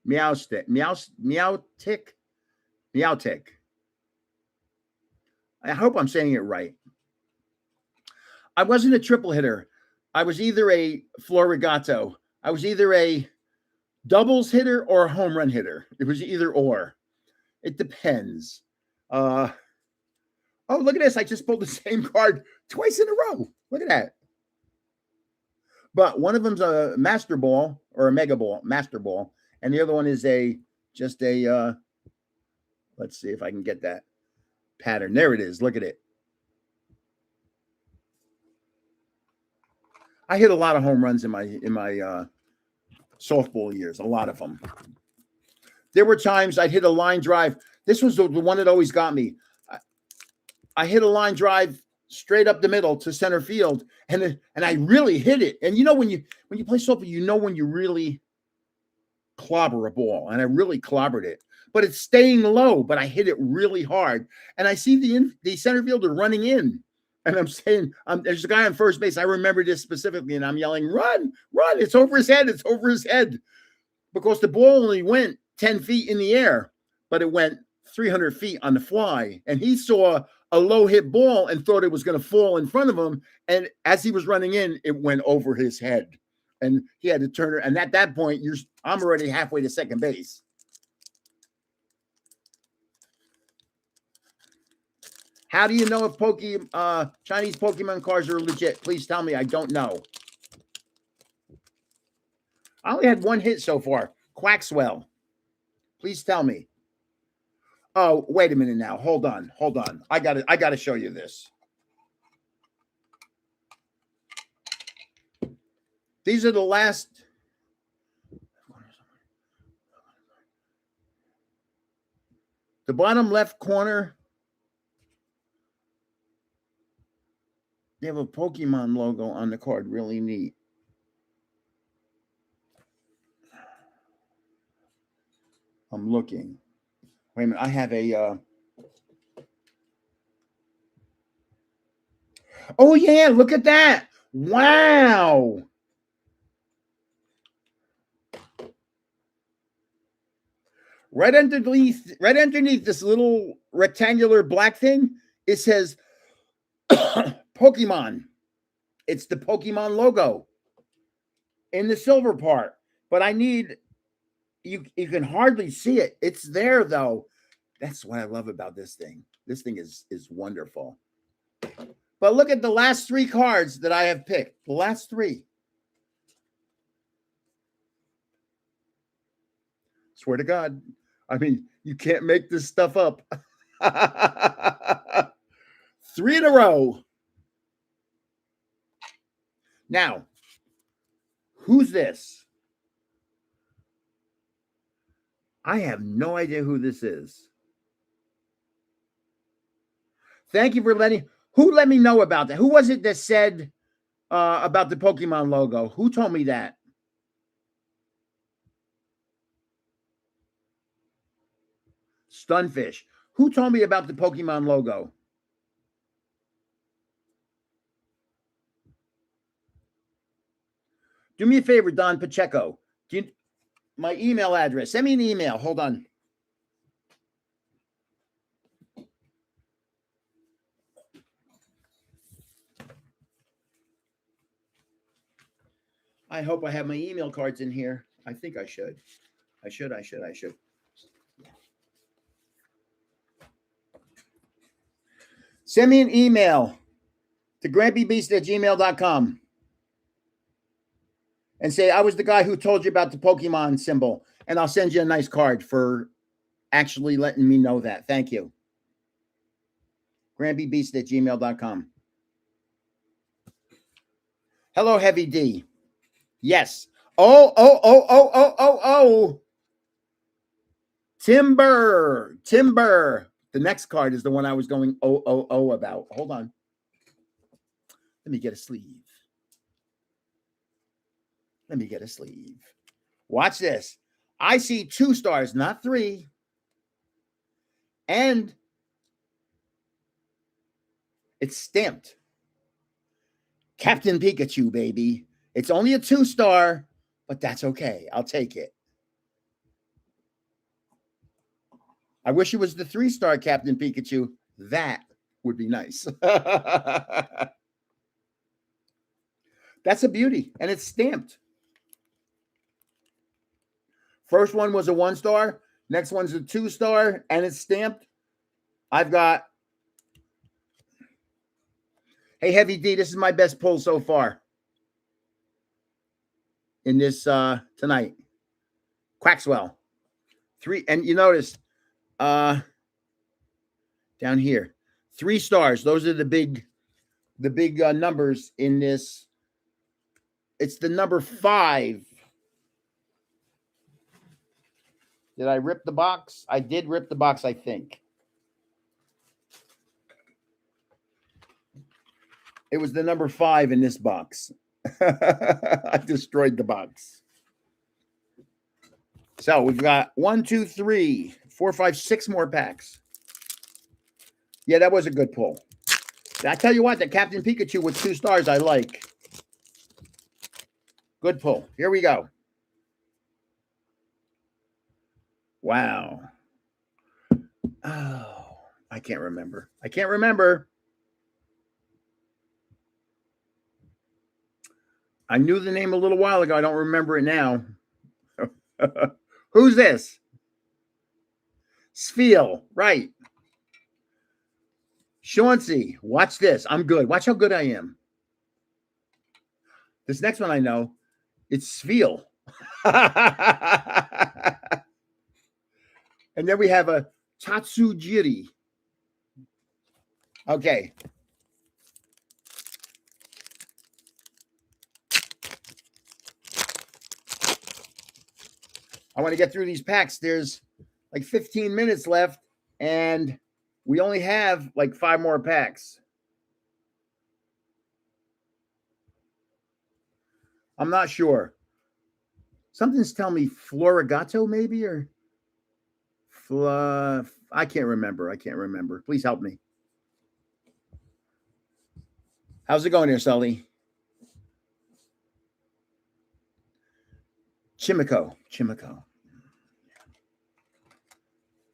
Meow stick. Meow tick. Meow tick. I hope I'm saying it right. I wasn't a triple hitter. I was either a Florigato. I was either a doubles hitter or a home run hitter. It was either or. It depends. Oh, look at this. I just pulled the same card twice in a row. Look at that. But one of them's a master ball or a mega ball, master ball. And the other one is just a, let's see if I can get that pattern. There it is. Look at it. I hit a lot of home runs in my softball years, a lot of them. There were times I'd hit a line drive. This was the one that always got me. I hit a line drive straight up the middle to center field, and I really hit it. And you know when you play softball, you know when you really clobber a ball, and I really clobbered it. But it's staying low, but I hit it really hard. And I see the center fielder running in. And I'm saying, there's a guy on first base. I remember this specifically, and I'm yelling, run, run. It's over his head. It's over his head. Because the ball only went 10 feet in the air, but it went 300 feet on the fly. And he saw a low hit ball and thought it was going to fall in front of him. And as he was running in, it went over his head. And he had to turn it. And at that point, I'm already halfway to second base. How do you know if Chinese Pokemon cards are legit? Please tell me. I don't know. I only had one hit so far. Quaxwell. Please tell me. Oh, wait a minute now. Hold on. I gotta show you this. These are the last. The bottom left corner. They have a Pokemon logo on the card. Really neat. I'm looking. Wait a minute. I have a Oh, yeah. Look at that. Wow. Right underneath this little rectangular black thing, it says Pokemon. It's the Pokemon logo in the silver part. But I need you can hardly see it. It's there though. That's what I love about this thing. This thing is wonderful. But look at the last 3 cards that I have picked. The last 3. Swear to God. I mean, you can't make this stuff up. 3 in a row. Now, who's this? I have no idea who this is. Thank you for who let me know about that? Who was it that said about the Pokemon logo? Who told me that? Stunfish. Who told me about the Pokemon logo? Do me a favor, Don Pacheco. My email address. Send me an email. Hold on. I hope I have my email cards in here. I think I should. I should. Send me an email to grampybeast@gmail.com and say, I was the guy who told you about the Pokemon symbol, and I'll send you a nice card for actually letting me know that. Thank you. grampybeast@gmail.com. Hello, Heavy D. Yes. Oh. Timber. The next card is the one I was going about. Hold on. Let me get a sleeve. Watch this. I see 2 stars, not 3. And it's stamped. Captain Pikachu, baby. It's only a 2-star, but that's okay. I'll take it. I wish it was the 3-star Captain Pikachu. That would be nice. That's a beauty, and it's stamped. First one was a 1-star. Next one's a 2-star, and it's stamped. I've got... Hey, Heavy D, this is my best pull so far in this tonight. Quaxwell. 3, and you notice down here, 3 stars. Those are the big numbers in this. It's the number 5. Did I rip the box? I did rip the box, I think. It was the number 5 in this box. I destroyed the box. So we've got 1, 2, 3, 4, 5, 6 more packs. Yeah, that was a good pull. I tell you what, the Captain Pikachu with 2 stars I like. Good pull. Here we go. Wow. Oh, I can't remember. I knew the name a little while ago. I don't remember it now. Who's this? Spiel, right. Chauncey, watch this. I'm good. Watch how good I am. This next one I know. It's Spiel. And then we have a Tatsujiri. Okay. I want to get through these packs. There's like 15 minutes left, and we only have like 5 more packs. I'm not sure. Something's telling me Florigato, maybe, or I can't remember. Please help me. How's it going there, Sully? Chimico.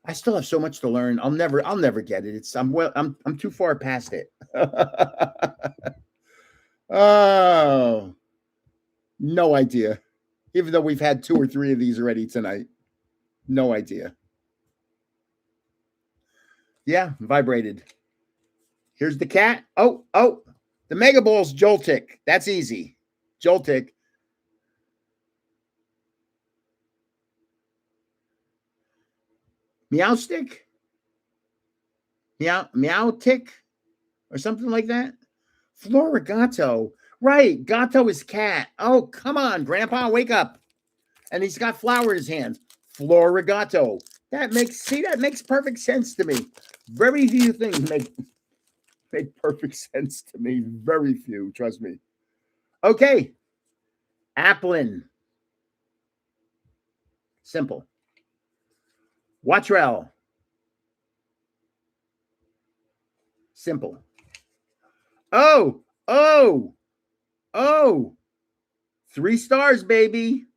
I still have so much to learn. I'll never get it. I'm too far past it. Oh, no idea. Even though we've had 2 or 3 of these already tonight. No idea. Yeah, vibrated. Here's the cat. Oh, the Mega Ball's Joltik. That's easy. Joltik. Meowstick? Meowtic? Or something like that? Florigato. Right. Gato is cat. Oh, come on, Grandpa, wake up. And he's got flower in his hand. Florigato. That makes perfect sense to me. Very few things make perfect sense to me. Very few, trust me. Okay. Applin. Simple. Wattrell. Simple. Oh. 3 stars, baby.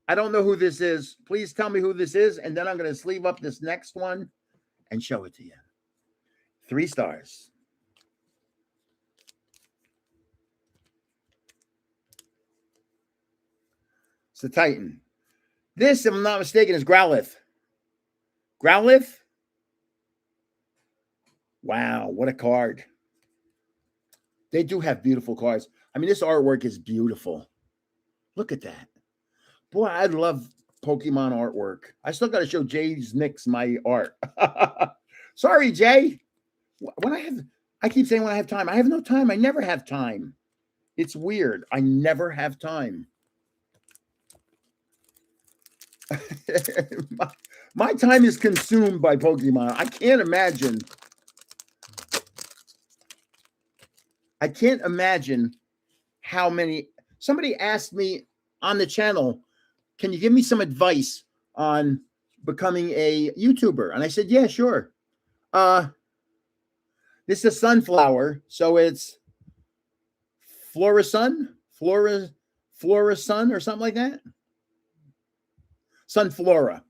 I don't know who this is. Please tell me who this is, and then I'm going to sleeve up this next one and show it to you. 3 stars. It's the Titan. This, if I'm not mistaken, is Growlithe. Growlithe? Wow, what a card. They do have beautiful cards. I mean, this artwork is beautiful. Look at that. Boy, I love Pokemon artwork. I still got to show Jay's Nix my art. Sorry, Jay. I keep saying when I have time. I have no time. I never have time. It's weird. I never have time. my time is consumed by Pokemon. I can't imagine how many. Somebody asked me on the channel, can you give me some advice on becoming a YouTuber? And I said, yeah, sure. This is a sunflower, so it's Florasun or something like that. Sunflora.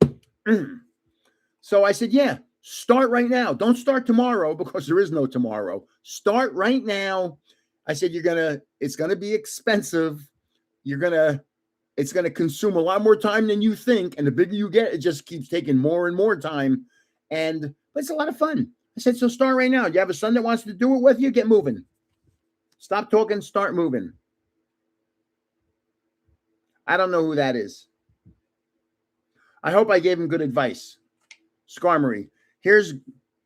So I said, yeah, start right now. Don't start tomorrow because there is no tomorrow. Start right now. I said, it's going to be expensive. It's going to consume a lot more time than you think. And the bigger you get, it just keeps taking more and more time. But it's a lot of fun. I said, so start right now. You have a son that wants to do it with you? Get moving. Stop talking, start moving. I don't know who that is. I hope I gave him good advice. Skarmory. Here's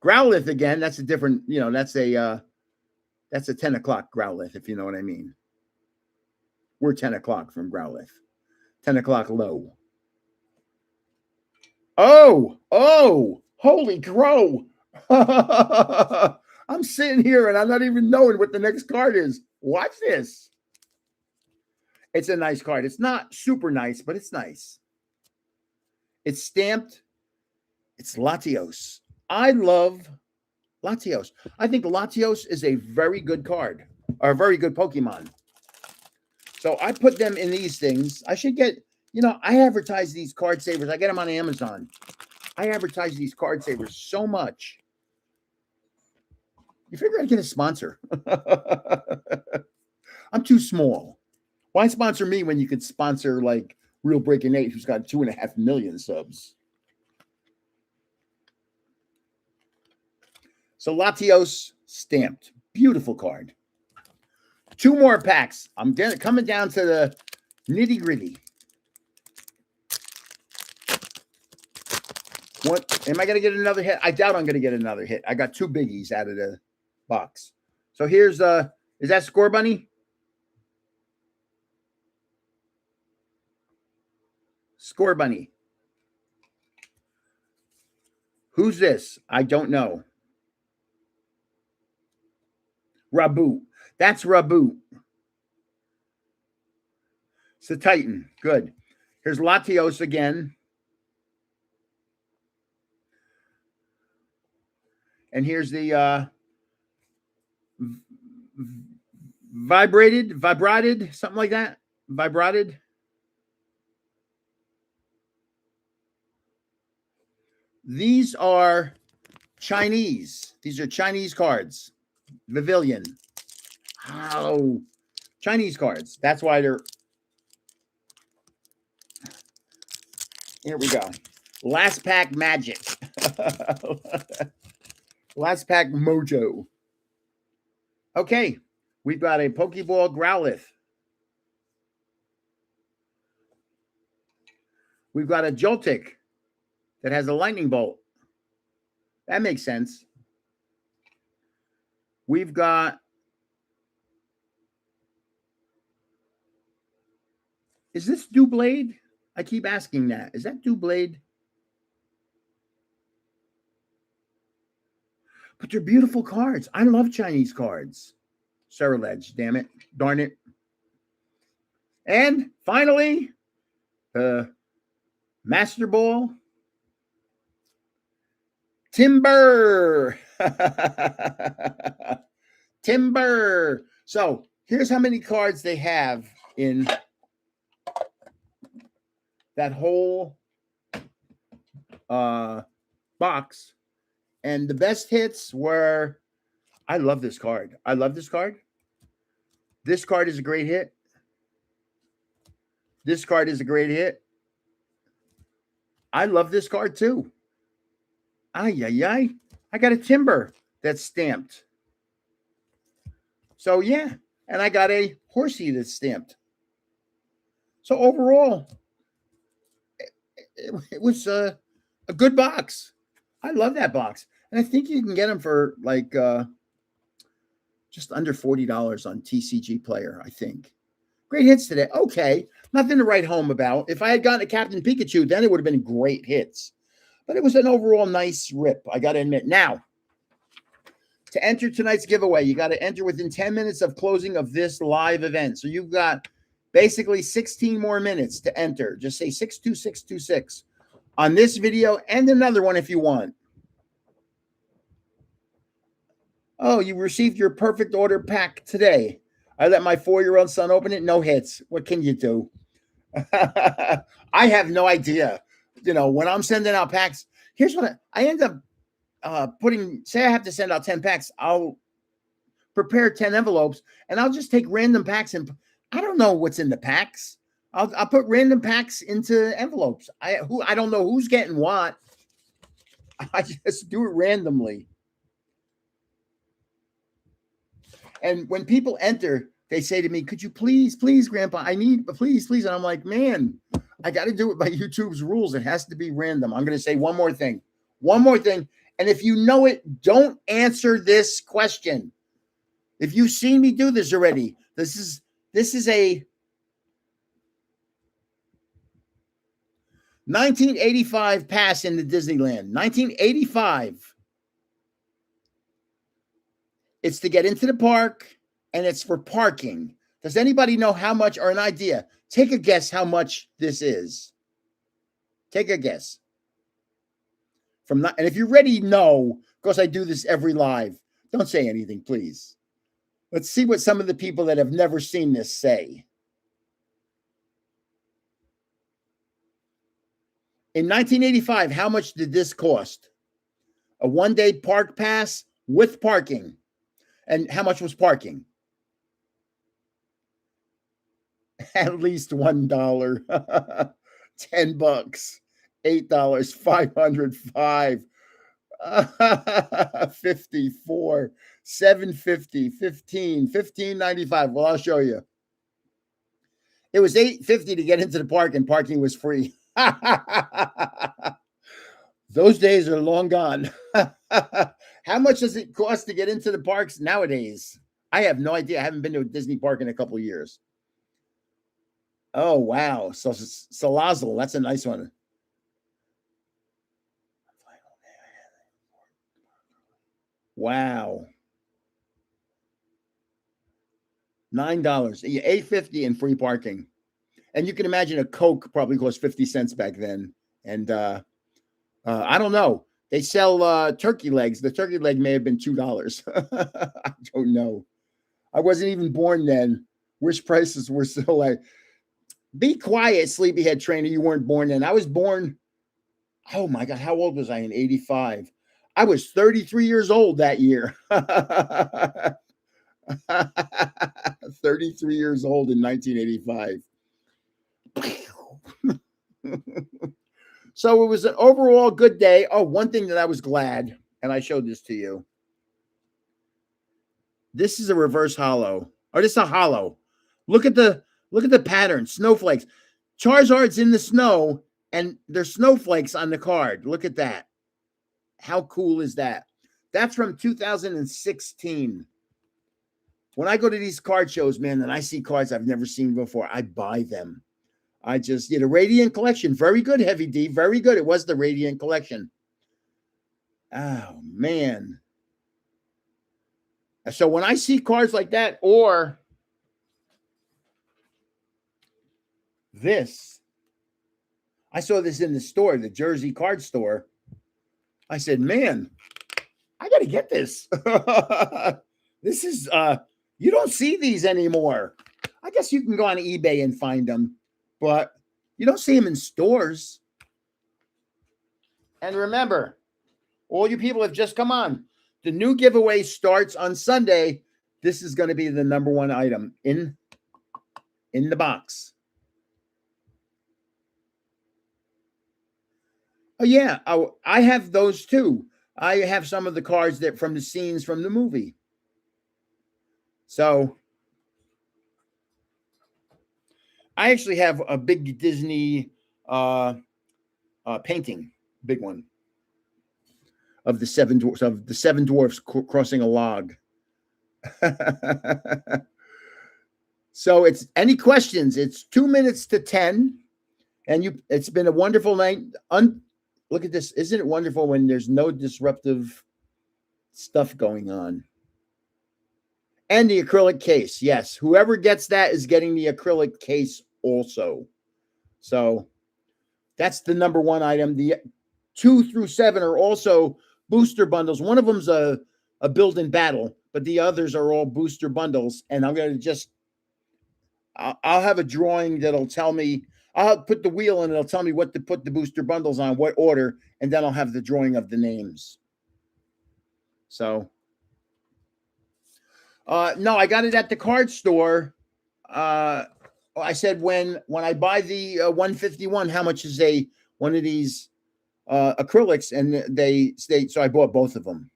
Growlithe again. That's a different, that's a 10 o'clock Growlithe, if you know what I mean. We're 10 o'clock from Growlithe. 10 o'clock low. Oh, holy crow. I'm sitting here and I'm not even knowing what the next card is. Watch this. It's a nice card. It's not super nice, but it's nice. It's stamped. It's Latios. I love Latios. I think Latios is a very good card, or a very good Pokemon. So I put them in these things. I should get, I advertise these card savers. I get them on Amazon. I advertise these card savers so much. You figure I'd get a sponsor. I'm too small. Why sponsor me when you could sponsor like Real Breaking 8, who's got 2.5 million subs? So Latios stamped. Beautiful card. 2 more packs. I'm coming down to the nitty gritty. What? Am I going to get another hit? I doubt I'm going to get another hit. I got 2 biggies out of the box. So here's, is that Scorbunny? Scorbunny. Who's this? I don't know. Raboot. That's Raboot. It's a Titan. Good. Here's Latios again. And here's the vibrated, something like that. Vibrated. These are Chinese. These are Chinese cards. Pavilion. Oh, Chinese cards. That's why they're. Here we go. Last pack magic. Last pack mojo. Okay. We've got a Pokeball Growlithe. We've got a Joltik that has a lightning bolt. That makes sense. We've got. Is this Doublade? I keep asking that. Is that Doublade? But they're beautiful cards. I love Chinese cards. Ceruledge, damn it. Darn it. And finally, Master Ball. Timber. Timber. So here's how many cards they have in that whole box. And the best hits were, I love this card. I love this card. This card is a great hit. This card is a great hit. I love this card too. Ay, ay, ay. I got a Timber that's stamped. So yeah, and I got a Horsey that's stamped. So overall, it was a good box. I love that box. And I think you can get them for like just under $40 on TCG Player, I think. Great hits today. Okay, nothing to write home about. If I had gotten a Captain Pikachu, then it would have been great hits. But it was an overall nice rip, I got to admit. Now, to enter tonight's giveaway, you got to enter within 10 minutes of closing of this live event. So you've got basically 16 more minutes to enter. Just say 62626 on this video and another one if you want. Oh, you received your perfect order pack today. I let my 4-year-old son open it. No hits. What can you do? I have no idea. You know, when I'm sending out packs, here's what I end up putting. Say I have to send out 10 packs. I'll prepare 10 envelopes and I'll just take random packs and I don't know what's in the packs. I'll put random packs into envelopes. I don't know who's getting what. I just do it randomly. And when people enter, they say to me, could you please, Grandpa, I need, please. And I'm like, man, I got to do it by YouTube's rules. It has to be random. I'm going to say one more thing. And if you know it, don't answer this question. If you've seen me do this already, this is a 1985 pass into Disneyland. 1985. It's to get into the park, and it's for parking. Does anybody know how much or an idea? Take a guess how much this is. Take a guess. And if you're ready, no, because I do this every live. Don't say anything, please. Let's see what some of the people that have never seen this say. In 1985, how much did this cost? A one-day park pass with parking. And how much was parking? At least $1. $10. $8. 505. 54. 750. 15. 15.95. Well, I'll show you. It was $8.50 to get into the park, and parking was free. Those days are long gone. How much does it cost to get into the parks nowadays? I have no idea. I haven't been to a Disney park in a couple of years. Oh, wow. So Salazzle, that's a nice one. Wow. $9. $8.50 in free parking. And you can imagine a Coke probably cost 50 cents back then. And I don't know. They sell turkey legs. The turkey leg may have been $2. I don't know. I wasn't even born then. Wish prices were still like, be quiet, sleepyhead trainer. You weren't born then. I was born. Oh my God. How old was I in 85? I was 33 years old that year. 33 years old in 1985. So it was an overall good day. Oh, one thing that I was glad, and I showed this to you. This is a reverse hollow, or this is a hollow. Look at the pattern. Snowflakes. Charizard's in the snow, and there's snowflakes on the card. Look at that. How cool is that? That's from 2016. When I go to these card shows, man, and I see cards I've never seen before, I buy them. I just did a Radiant Collection. Very good, Heavy D. Very good. It was the Radiant Collection. Oh, man. So when I see cards like that, or this, I saw this in the store, the Jersey card store. I said, man, I got to get this. This is, you don't see these anymore. I guess you can go on eBay and find them, but you don't see them in stores. And remember, all you people have just come on. The new giveaway starts on Sunday. This is going to be the number one item in the box. Oh, yeah. I have those too. I have some of the cards that from the scenes from the movie. So I actually have a big Disney painting, big one, of the seven dwarfs crossing a log. So it's any questions? It's 2 minutes to 10, and it's been a wonderful night. Look at this. Isn't it wonderful when there's no disruptive stuff going on? And the acrylic case. Yes. Whoever gets that is getting the acrylic case also. So that's the number one item. The 2 through 7 are also booster bundles. One of them's a build-in battle, but the others are all booster bundles. And I'm going to I'll have a drawing that'll tell me, I'll put the wheel and it'll tell me what to put the booster bundles on, what order, and then I'll have the drawing of the names. So, no, I got it at the card store. I said when I buy the 151, how much is one of these acrylics? And so I bought both of them.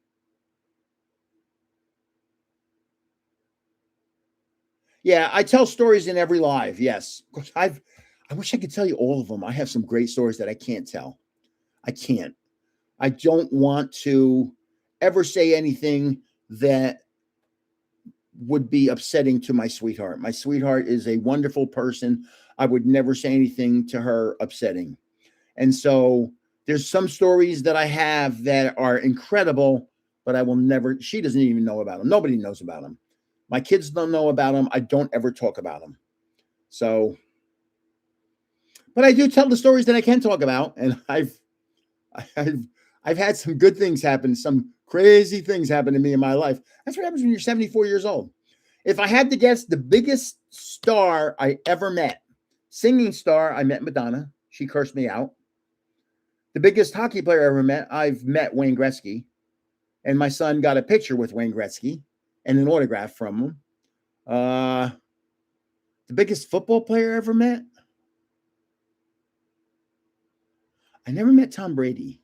Yeah, I tell stories in every live. Yes, I wish I could tell you all of them. I have some great stories that I can't tell. I can't. I don't want to ever say anything that would be upsetting to my sweetheart. My sweetheart is a wonderful person. I would never say anything to her upsetting. And so there's some stories that I have that are incredible, but I will never, she doesn't even know about them. Nobody knows about them. My kids don't know about them. I don't ever talk about them. So, but I do tell the stories that I can talk about. And I've had some good things happen. Some crazy things happen to me in my life. That's what happens when you're 74 years old. If I had to guess, the biggest star I ever met, singing star, I met Madonna. She cursed me out. The biggest hockey player I ever met, I've met Wayne Gretzky. And my son got a picture with Wayne Gretzky and an autograph from him. The biggest football player I ever met, I never met Tom Brady.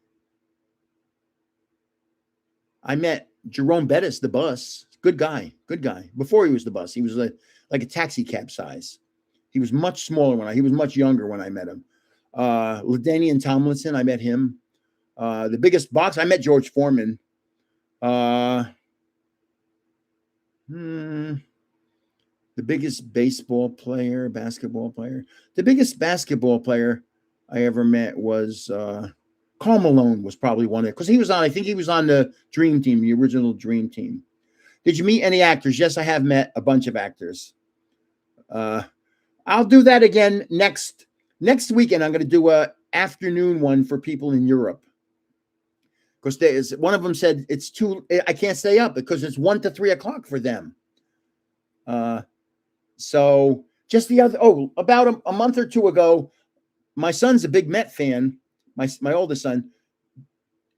I met Jerome Bettis, the bus. Good guy. Before he was the bus, he was like a taxi cab size. He was much smaller he was much younger when I met him. LaDainian Tomlinson, I met him. The biggest box, I met George Foreman. The biggest basketball player. The biggest basketball player I ever met was Karl Malone was probably one of it, because I think he was on the Dream Team, the original Dream Team. Did you meet any actors? Yes, I have met a bunch of actors. I'll do that again next weekend. I'm going to do a afternoon one for people in Europe, because one of them said I can't stay up because it's 1 to 3 o'clock for them. So just about a month or two ago, my son's a big Met fan. My oldest son,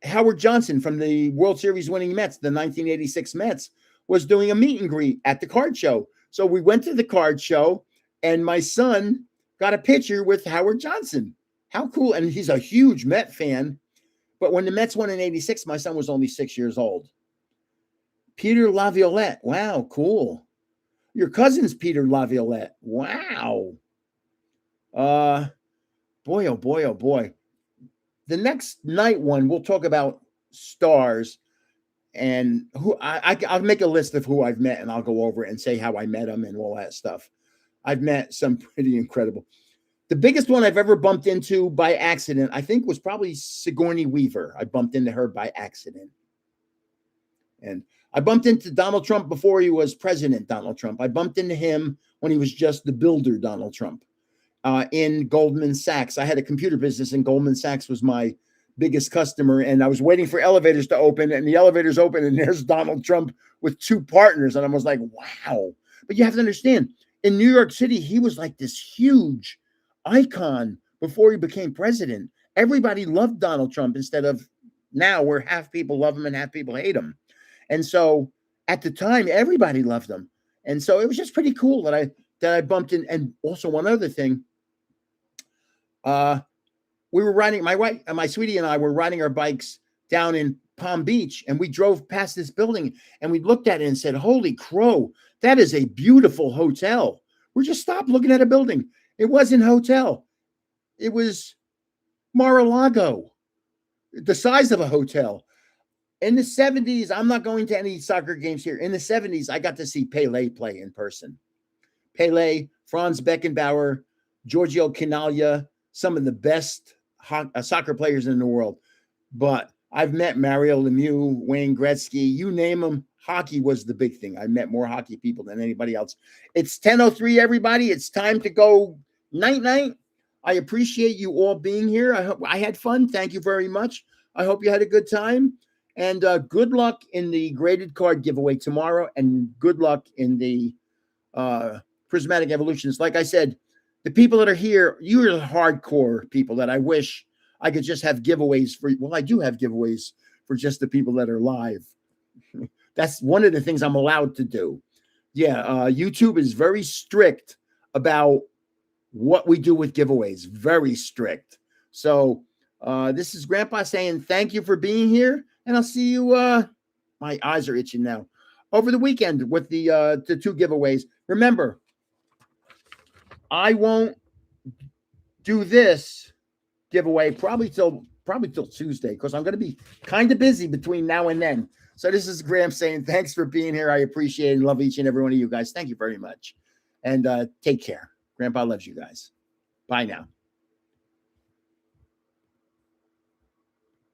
Howard Johnson from the World Series winning Mets, the 1986 Mets, was doing a meet and greet at the card show. So we went to the card show, and my son got a picture with Howard Johnson. How cool. And he's a huge Met fan. But when the Mets won in 86, my son was only 6 years old. Peter Laviolette. Wow, cool. Your cousin's Peter Laviolette. Wow. Boy, oh boy, oh boy. The next night one, we'll talk about stars and who I'll make a list of who I've met, and I'll go over it and say how I met them and all that stuff. I've met some pretty incredible. The biggest one I've ever bumped into by accident, I think, was probably Sigourney Weaver. I bumped into her by accident. And I bumped into Donald Trump before he was President Donald Trump. I bumped into him when he was just the builder Donald Trump in Goldman Sachs. I had a computer business, and Goldman Sachs was my biggest customer. And I was waiting for elevators to open, and the elevators open, and there's Donald Trump with two partners. And I was like, wow. But you have to understand, in New York City, he was like this huge icon before he became president. Everybody loved Donald Trump instead of now where half people love him and half people hate him. And so at the time, everybody loved him. And so it was just pretty cool that I bumped in. And also one other thing, we were riding, my sweetie and I were riding our bikes down in Palm Beach, and we drove past this building, and we looked at it and said, holy crow, that is a beautiful hotel. We just stopped looking at a building. It wasn't a hotel. It was Mar-a-Lago, the size of a hotel. In the 70s, I'm not going to any soccer games here. In the 70s, I got to see Pele play in person. Pele, Franz Beckenbauer, Giorgio Canaglia, some of the best soccer players in the world. But I've met Mario Lemieux, Wayne Gretzky, you name them. Hockey was the big thing. I met more hockey people than anybody else. It's 10:03, everybody. It's time to go night-night. I appreciate you all being here. I hope I had fun. Thank you very much. I hope you had a good time. And good luck in the graded card giveaway tomorrow, and good luck in the Prismatic Evolutions. Like I said, the people that are here, you're the hardcore people that I wish I could just have giveaways for. Well, I do have giveaways for just the people that are live. That's one of the things I'm allowed to do. Yeah, YouTube is very strict about what we do with giveaways. Very strict. So this is Grandpa saying thank you for being here, and I'll see you. My eyes are itching now. Over the weekend with the two giveaways. Remember, I won't do this giveaway probably till Tuesday, because I'm going to be kind of busy between now and then. So this is Graham saying thanks for being here. I appreciate and love each and every one of you guys. Thank you very much. And take care. Grandpa loves you guys. Bye now.